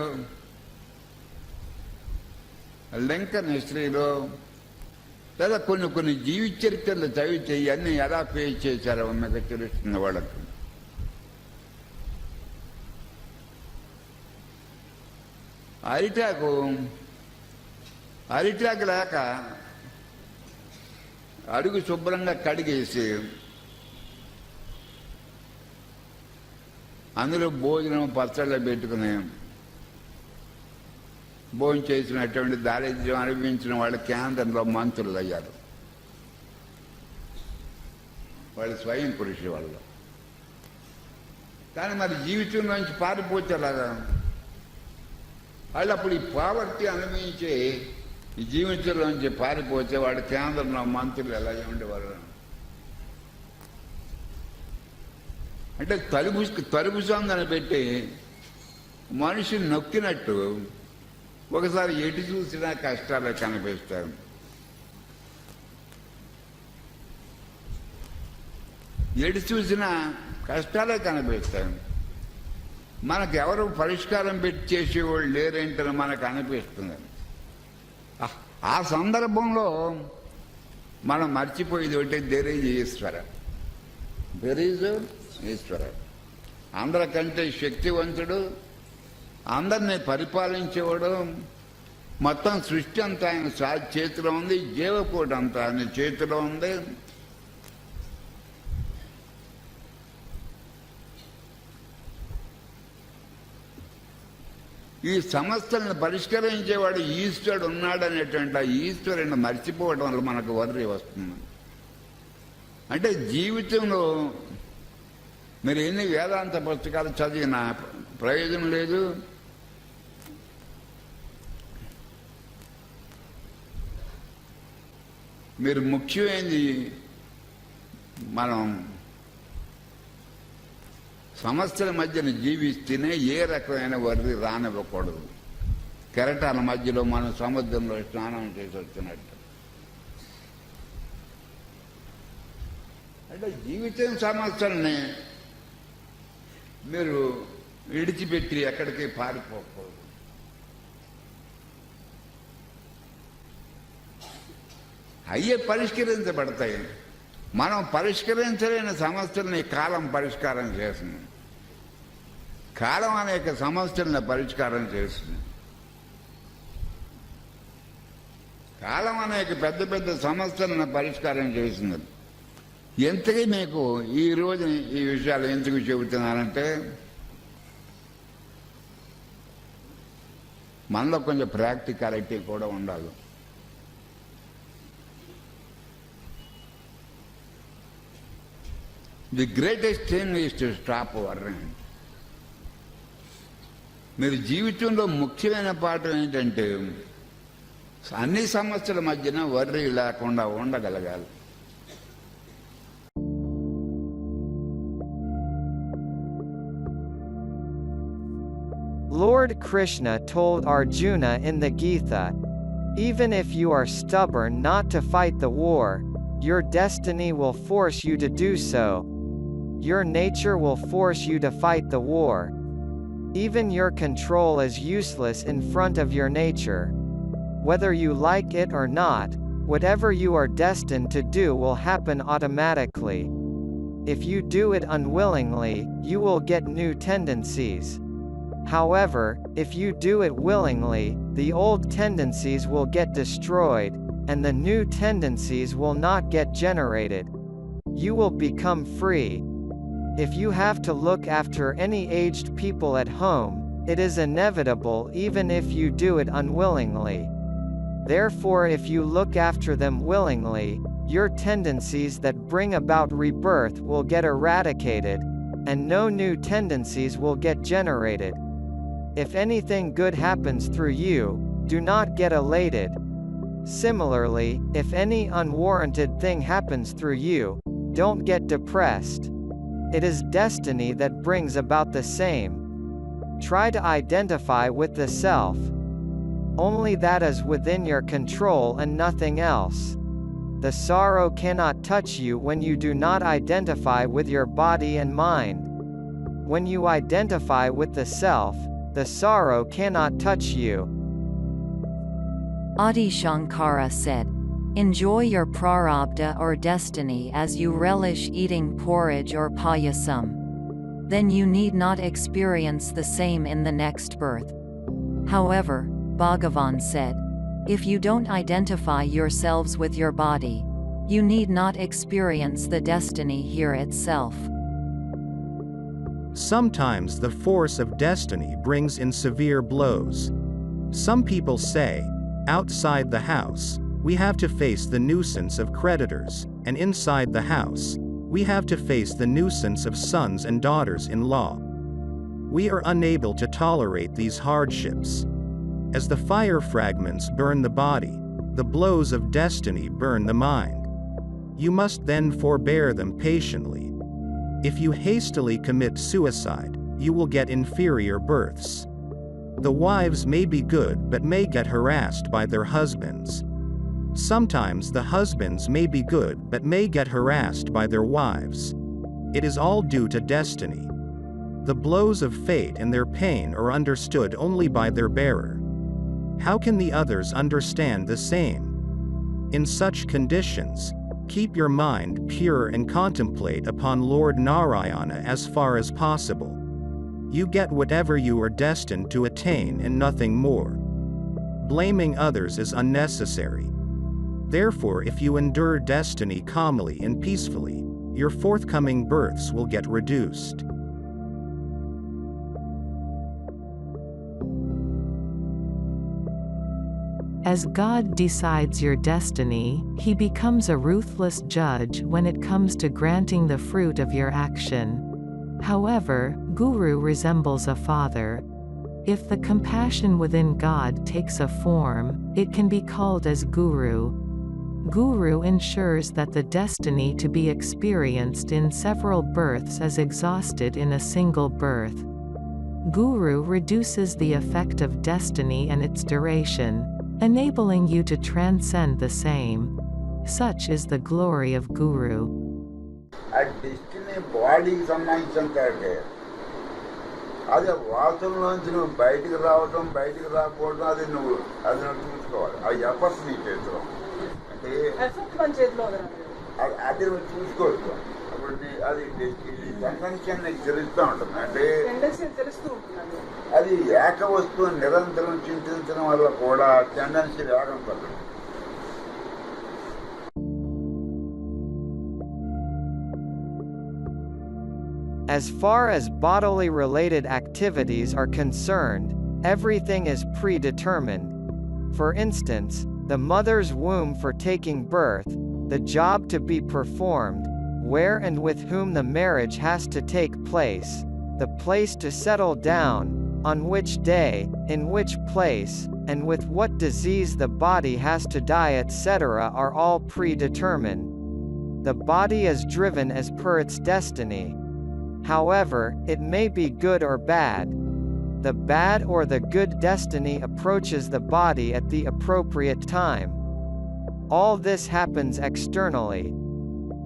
లింకన్ హిస్టరీలో, లేదా కొన్ని జీవిత చరిత్రలు చదివితే ఇవన్నీ ఎలా ఫేస్ చేశారో మీకు తెలుస్తుంది వాళ్ళకి. అరిటాకు లేక అడుగు శుభ్రంగా కడిగేసి అందులో భోజనం పచ్చళ్ళ పెట్టుకుని భోజనం చేసినటువంటి దారిద్ర్యం అనుభవించిన వాళ్ళు కేంద్రంలో మంత్రులు అయ్యారు. వాళ్ళు స్వయం పురుషు వాళ్ళు. కానీ మరి జీవితంలోంచి పారిపోతేలాగా వాళ్ళు అప్పుడు ఈ పావర్టీ అనుభవించి ఈ జీవితంలోంచి పారిపోతే వాడు కేంద్రంలో మంత్రులు ఎలా ఉండేవారు అంటే తలుపు సందని పెట్టి మనిషిని నొక్కినట్టు ఒకసారి ఎటు చూసినా కష్టాలే కనిపిస్తాయి. ఎటు చూసినా కష్టాలే కనిపిస్తాయి. మనకు ఎవరు పరిష్కారం పెట్టి చేసేవాళ్ళు లేరేంటని మనకు అనిపిస్తుంది. ఆ సందర్భంలో మనం మర్చిపోయేది ఒకటి, దేర్ ఈజ్ ఈశ్వర. అందరికంటే శక్తివంతుడు, అందరినీ పరిపాలించేవాడు, మొత్తం సృష్టి అంతా ఆయన చేతిలో ఉంది, జీవకోటి అంతా ఆయన చేతిలో ఉంది. ఈ సమస్యలను పరిష్కరించేవాడు ఈశ్వరుడు ఉన్నాడనేటువంటి ఆ ఈశ్వరుని మర్చిపోవడం వల్ల మనకు వర్రి వస్తుంది. అంటే జీవితంలో మీరు ఎన్ని వేదాంత పుస్తకాలు చదివినా ప్రయోజనం లేదు. మీరు ముఖ్యమైనది మనం సమస్యల మధ్యన జీవిస్తేనే ఏ రకమైన వర్రి రానివ్వకూడదు. కెరటాల మధ్యలో మనం సముద్రంలో స్నానం చేసి వచ్చినట్టు. అంటే జీవితం సమస్యల్ని మీరు విడిచిపెట్టి ఎక్కడికి పారిపోకూడదు. అయ్యే పరిష్కరించబడతాయి. మనం పరిష్కరించలేని సమస్యల్ని కాలం పరిష్కారం చేస్తుంది. కాలం అనేక సమస్యలను పరిష్కారం చేస్తుంది. కాలం అనేక పెద్ద పెద్ద సమస్యలను పరిష్కారం చేస్తుంది. ఎంతకీ మీకు ఈ రోజు ఈ విషయాలు ఎందుకు చెబుతున్నానంటే, మనలో కొంచెం ప్రాక్టికాలిటీ కూడా ఉండాలి. The greatest thing is to stop worrying. మీరు జీవితంలో ముఖ్యమైన పాఠం ఏంటంటే, అన్ని సమస్యల మధ్యన వర్రీ లేకుండా ఉండగలగాలి. Lord Krishna told Arjuna in the Gita, "Even if you are stubborn not to fight the war, your destiny will force you to do so. Your nature will force you to fight the war. Even your control is useless in front of your nature. Whether you like it or not, whatever you are destined to do will happen automatically. If you do it unwillingly, you will get new tendencies. However, if you do it willingly, the old tendencies will get destroyed, and the new tendencies will not get generated. You will become free. If you have to look after any aged people at home, it is inevitable even if you do it unwillingly. Therefore, if you look after them willingly, your tendencies that bring about rebirth will get eradicated, and no new tendencies will get generated. If anything good happens through you, do not get elated. Similarly, if any unwarranted thing happens through you, don't get depressed. It is destiny that brings about the same. Try to identify with the self. Only that is within your control and nothing else. The sorrow cannot touch you when you do not identify with your body and mind. When you identify with the self, the sorrow cannot touch you. Adi Shankara said, "Enjoy your prarabdha or destiny as you relish eating porridge or payasam. Then you need not experience the same in the next birth." However, Bhagavan said, "If you don't identify yourselves with your body, you need not experience the destiny here itself." Sometimes the force of destiny brings in severe blows. Some people say, outside the house, we have to face the nuisance of creditors, and inside the house, we have to face the nuisance of sons and daughters-in-law. We are unable to tolerate these hardships. As the fire fragments burn the body, the blows of destiny burn the mind. You must then forbear them patiently. If you hastily commit suicide, you will get inferior births. The wives may be good but may get harassed by their husbands. Sometimes the husbands may be good but may get harassed by their wives. It is all due to destiny. The blows of fate and their pain are understood only by their bearer. How can the others understand the same? In such conditions, keep your mind pure and contemplate upon Lord Narayana as far as possible. You get whatever you are destined to attain and nothing more. Blaming others is unnecessary. Therefore, if you endure destiny calmly and peacefully, your forthcoming births will get reduced. As God decides your destiny, He becomes a ruthless judge when it comes to granting the fruit of your action. However, Guru resembles a father. If the compassion within God takes a form, it can be called as Guru. Guru ensures that the destiny to be experienced in several births is exhausted in a single birth. Guru reduces the effect of destiny and its duration, enabling you to transcend the same. Such is the glory of Guru. ఆ destiny బాడీకి సంబంధించినంత అది వాసనలోంచి నువ్వు బయటికి రావటం బయటికి రాకపోవడం అది నువ్వు చూసుకోవాలి. అది ఎఫర్ట్స్ నీ చేతిలో అంటే అది నువ్వు చూసుకోవచ్చు. అప్పుడు అది టెన్షన్ నీకు తెలుస్తూ ఉంటుంది. అంటే అది ఏక వస్తువు నిరంతరం చింతించడం వల్ల కూడా టెండెన్సీ వేగం పడుతుంది. As far as bodily related activities are concerned, everything is predetermined. For instance, the mother's womb for taking birth, the job to be performed, where and with whom the marriage has to take place, the place to settle down, on which day, in which place, and with what disease the body has to die, etc. are all predetermined. The body is driven as per its destiny. However, it may be good or bad. The bad or the good destiny approaches the body at the appropriate time. All this happens externally.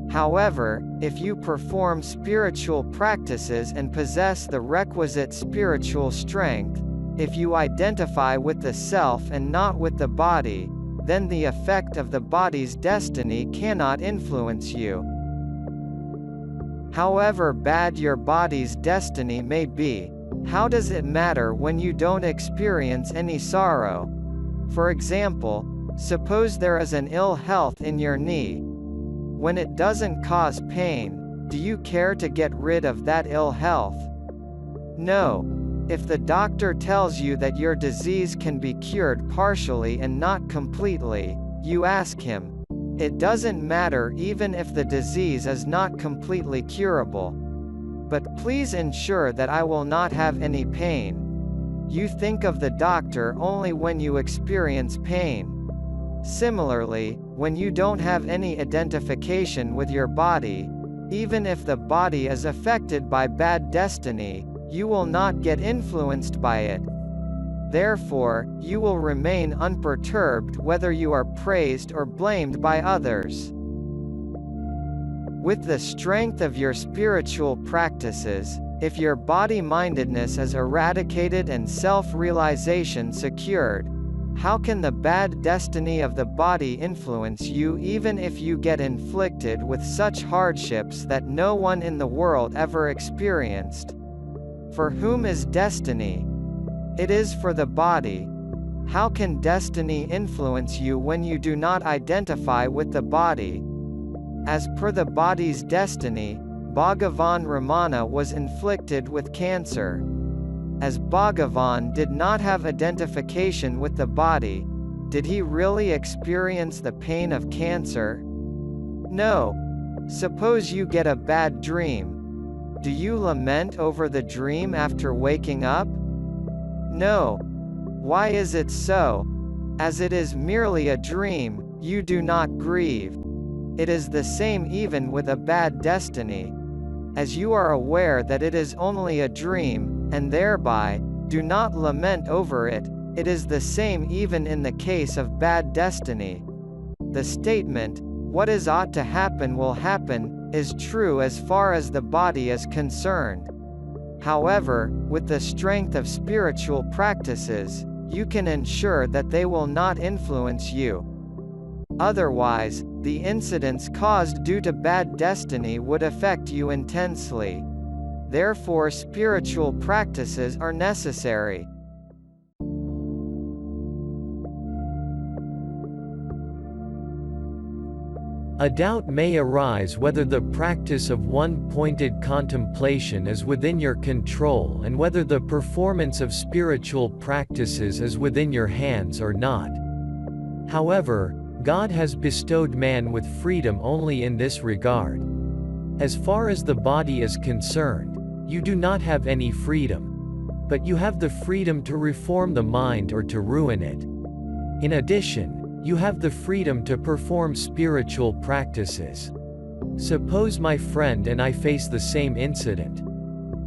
However, if you perform spiritual practices and possess the requisite spiritual strength, if you identify with the self and not with the body, then the effect of the body's destiny cannot influence you. However bad your body's destiny may be, how does it matter when you don't experience any sorrow? For example, suppose there is an ill health in your knee. When it doesn't cause pain, do you care to get rid of that ill health? No. If the doctor tells you that your disease can be cured partially and not completely, you ask him, it doesn't matter even if the disease is not completely curable. But please ensure that I will not have any pain. You think of the doctor only when you experience pain. Similarly, when you don't have any identification with your body, even if the body is affected by bad destiny, you will not get influenced by it. Therefore, you will remain unperturbed whether you are praised or blamed by others. With the strength of your spiritual practices, if your body-mindedness is eradicated and self-realization secured, how can the bad destiny of the body influence you even if you get inflicted with such hardships that no one in the world ever experienced? For whom is destiny? It is for the body. How can destiny influence you when you do not identify with the body? As per the body's destiny, Bhagavan Ramana was inflicted with cancer. As Bhagavan did not have identification with the body, did he really experience the pain of cancer? No. Suppose you get a bad dream. Do you lament over the dream after waking up? No. Why is it so? As it is merely a dream, you do not grieve. It is the same even with a bad destiny. As you are aware that it is only a dream, and thereby, do not lament over it, it is the same even in the case of bad destiny. The statement, what is ought to happen will happen, is true as far as the body is concerned. However, with the strength of spiritual practices, you can ensure that they will not influence you. Otherwise, the incidents caused due to bad destiny would affect you intensely. Therefore, spiritual practices are necessary. A doubt may arise whether the practice of one-pointed contemplation is within your control and whether the performance of spiritual practices is within your hands or not. However, God has bestowed man with freedom only in this regard. As far as the body is concerned, You do not have any freedom. But you have the freedom to reform the mind or to ruin it. In addition, you have the freedom to perform spiritual practices. Suppose my friend and I face the same incident.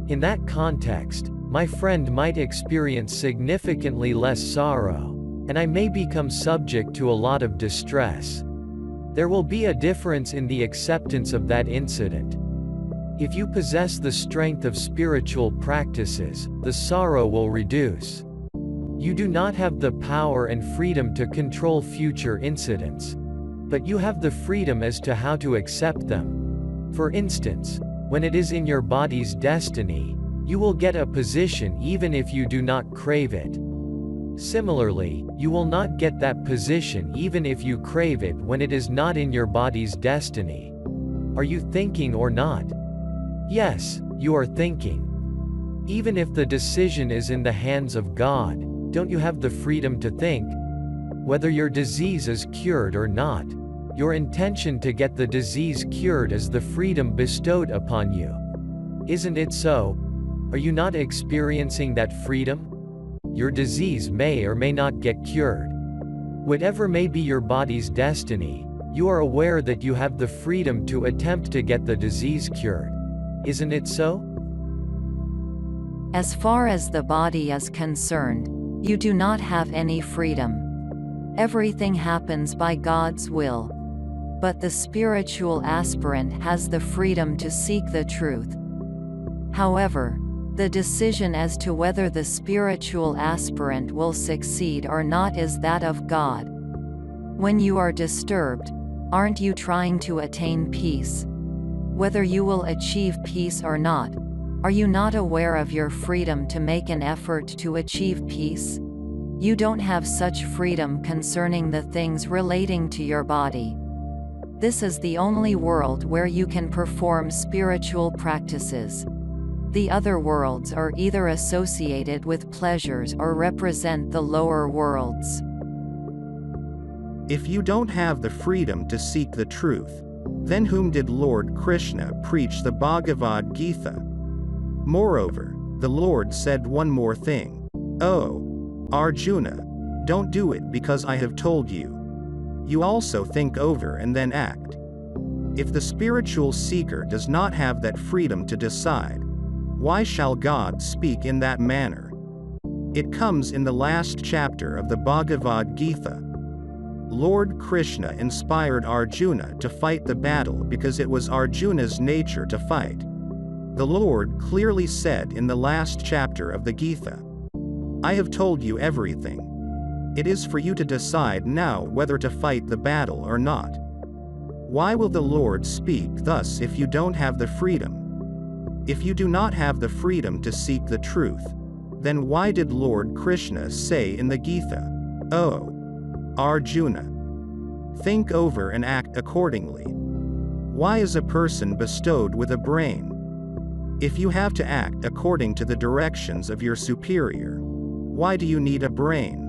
In that context, my friend might experience significantly less sorrow, and I may become subject to a lot of distress. There will be a difference in the acceptance of that incident. If you possess the strength of spiritual practices, the sorrow will reduce. You do not have the power and freedom to control future incidents, but you have the freedom as to how to accept them. For instance, when it is in your body's destiny, you will get a position even if you do not crave it. Similarly, you will not get that position even if you crave it when it is not in your body's destiny. Are you thinking or not? Yes, you are thinking. Even if the decision is in the hands of God, don't you have the freedom to think? Whether your disease is cured or not, your intention to get the disease cured is the freedom bestowed upon you. Isn't it so? Are you not experiencing that freedom? Your disease may or may not get cured. Whatever may be your body's destiny, you are aware that you have the freedom to attempt to get the disease cured. Isn't it so? As far as the body is concerned, you do not have any freedom. Everything happens by God's will. But the spiritual aspirant has the freedom to seek the truth. However, the decision as to whether the spiritual aspirant will succeed or not is that of God. When you are disturbed, aren't you trying to attain peace? Whether you will achieve peace or not, are you not aware of your freedom to make an effort to achieve peace? You don't have such freedom concerning the things relating to your body. This is the only world where you can perform spiritual practices. The other worlds are either associated with pleasures or represent the lower worlds. If you don't have the freedom to seek the truth, then whom did Lord Krishna preach the Bhagavad Gita? Moreover, the Lord said one more thing. Oh, Arjuna, don't do it because I have told you. You also think over and then act. If the spiritual seeker does not have that freedom to decide, why shall God speak in that manner? It comes in the last chapter of the Bhagavad Gita. Lord Krishna inspired Arjuna to fight the battle because it was Arjuna's nature to fight. The Lord clearly said in the last chapter of the Gita, I have told you everything. It is for you to decide now whether to fight the battle or not. Why will the Lord speak thus if you don't have the freedom? If you do not have the freedom to seek the truth, then why did Lord Krishna say in the Gita, Oh, Arjuna, think over and act accordingly? Why is a person bestowed with a brain? If you have to act according to the directions of your superior, why do you need a brain?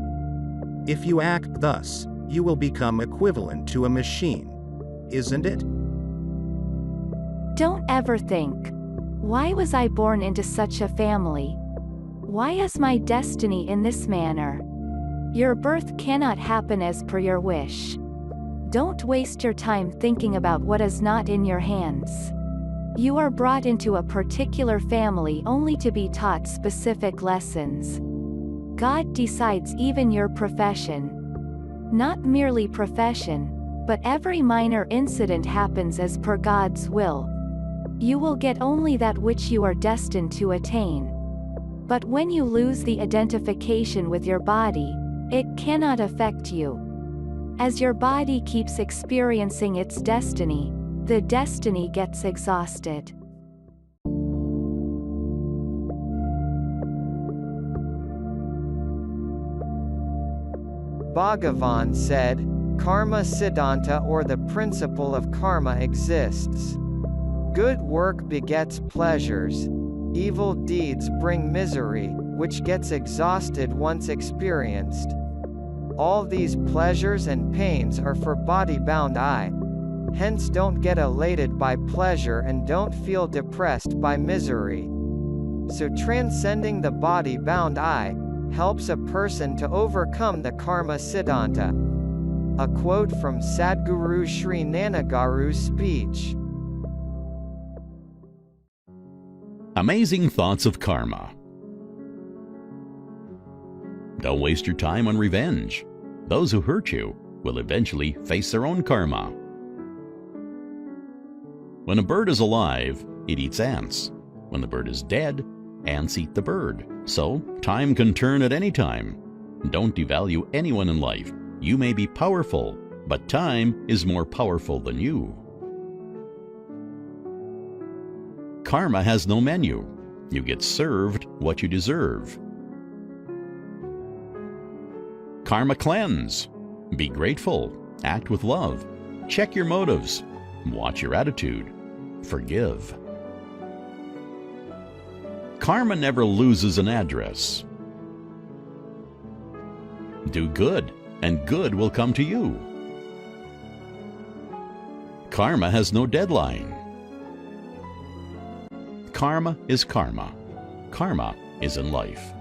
If you act thus, you will become equivalent to a machine, isn't it? Don't ever think, why was I born into such a family? Why is my destiny in this manner? Your birth cannot happen as per your wish. Don't waste your time thinking about what is not in your hands. You are brought into a particular family only to be taught specific lessons. God decides even your profession. Not merely profession, but every minor incident happens as per God's will. You will get only that which you are destined to attain. But when you lose the identification with your body, it cannot affect you. As your body keeps experiencing its destiny, the destiny gets exhausted. Bhagavan said, Karma Siddhanta or the principle of karma exists. Good work begets pleasures. Evil deeds bring misery, which gets exhausted once experienced. All these pleasures and pains are for body-bound I. Hence don't get elated by pleasure and don't feel depressed by misery. So transcending the body-bound I helps a person to overcome the karma siddhanta. A quote from Sadhguru Sri Nanagaru's speech. Amazing thoughts of karma. Don't waste your time on revenge. Those who hurt you will eventually face their own karma. When a bird is alive, it eats ants. When the bird is dead, ants eat the bird. So, time can turn at any time. Don't devalue anyone in life. You may be powerful, but time is more powerful than you. Karma has no menu. You get served what you deserve. Karma cleanse. Be grateful. Act with love. Check your motives. Watch your attitude. Forgive. Karma never loses an address. Do good, and good will come to you. Karma has no deadline. Karma is karma. Karma is in life.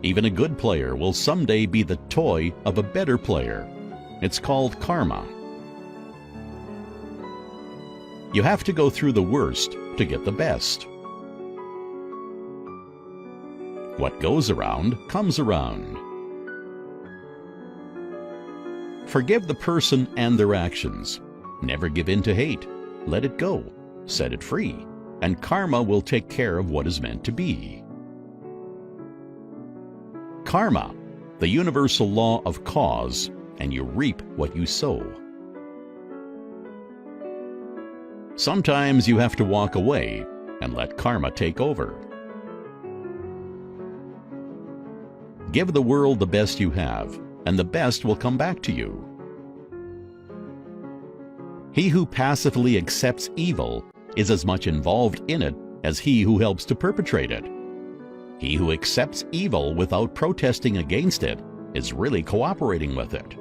Even a good player will someday be the toy of a better player. It's called karma. You have to go through the worst to get the best. What goes around comes around. Forgive the person and their actions. Never give in to hate. Let it go. Set it free. And karma will take care of what is meant to be. Karma, the universal law of cause, and you reap what you sow. Sometimes you have to walk away and let karma take over. Give the world the best you have, and the best will come back to you. He who passively accepts evil is as much involved in it as he who helps to perpetrate it. He who accepts evil without protesting against it is really cooperating with it.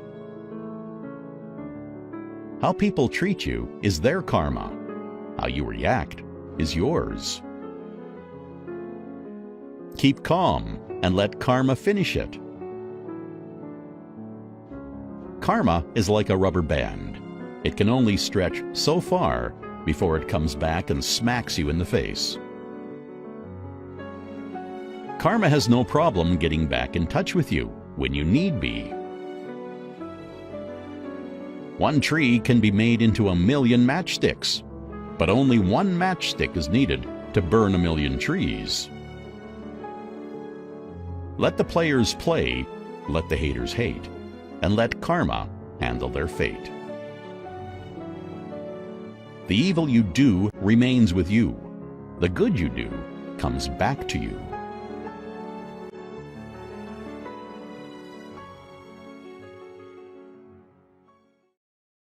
How people treat you is their karma. How you react is yours. Keep calm and let karma finish it. Karma is like a rubber band. It can only stretch so far before it comes back and smacks you in the face. Karma has no problem getting back in touch with you when you need be. One tree can be made into 1,000,000 matchsticks, but only one matchstick is needed to burn 1,000,000 trees. Let the players play, let the haters hate, and let karma handle their fate. The evil you do remains with you. The good you do comes back to you.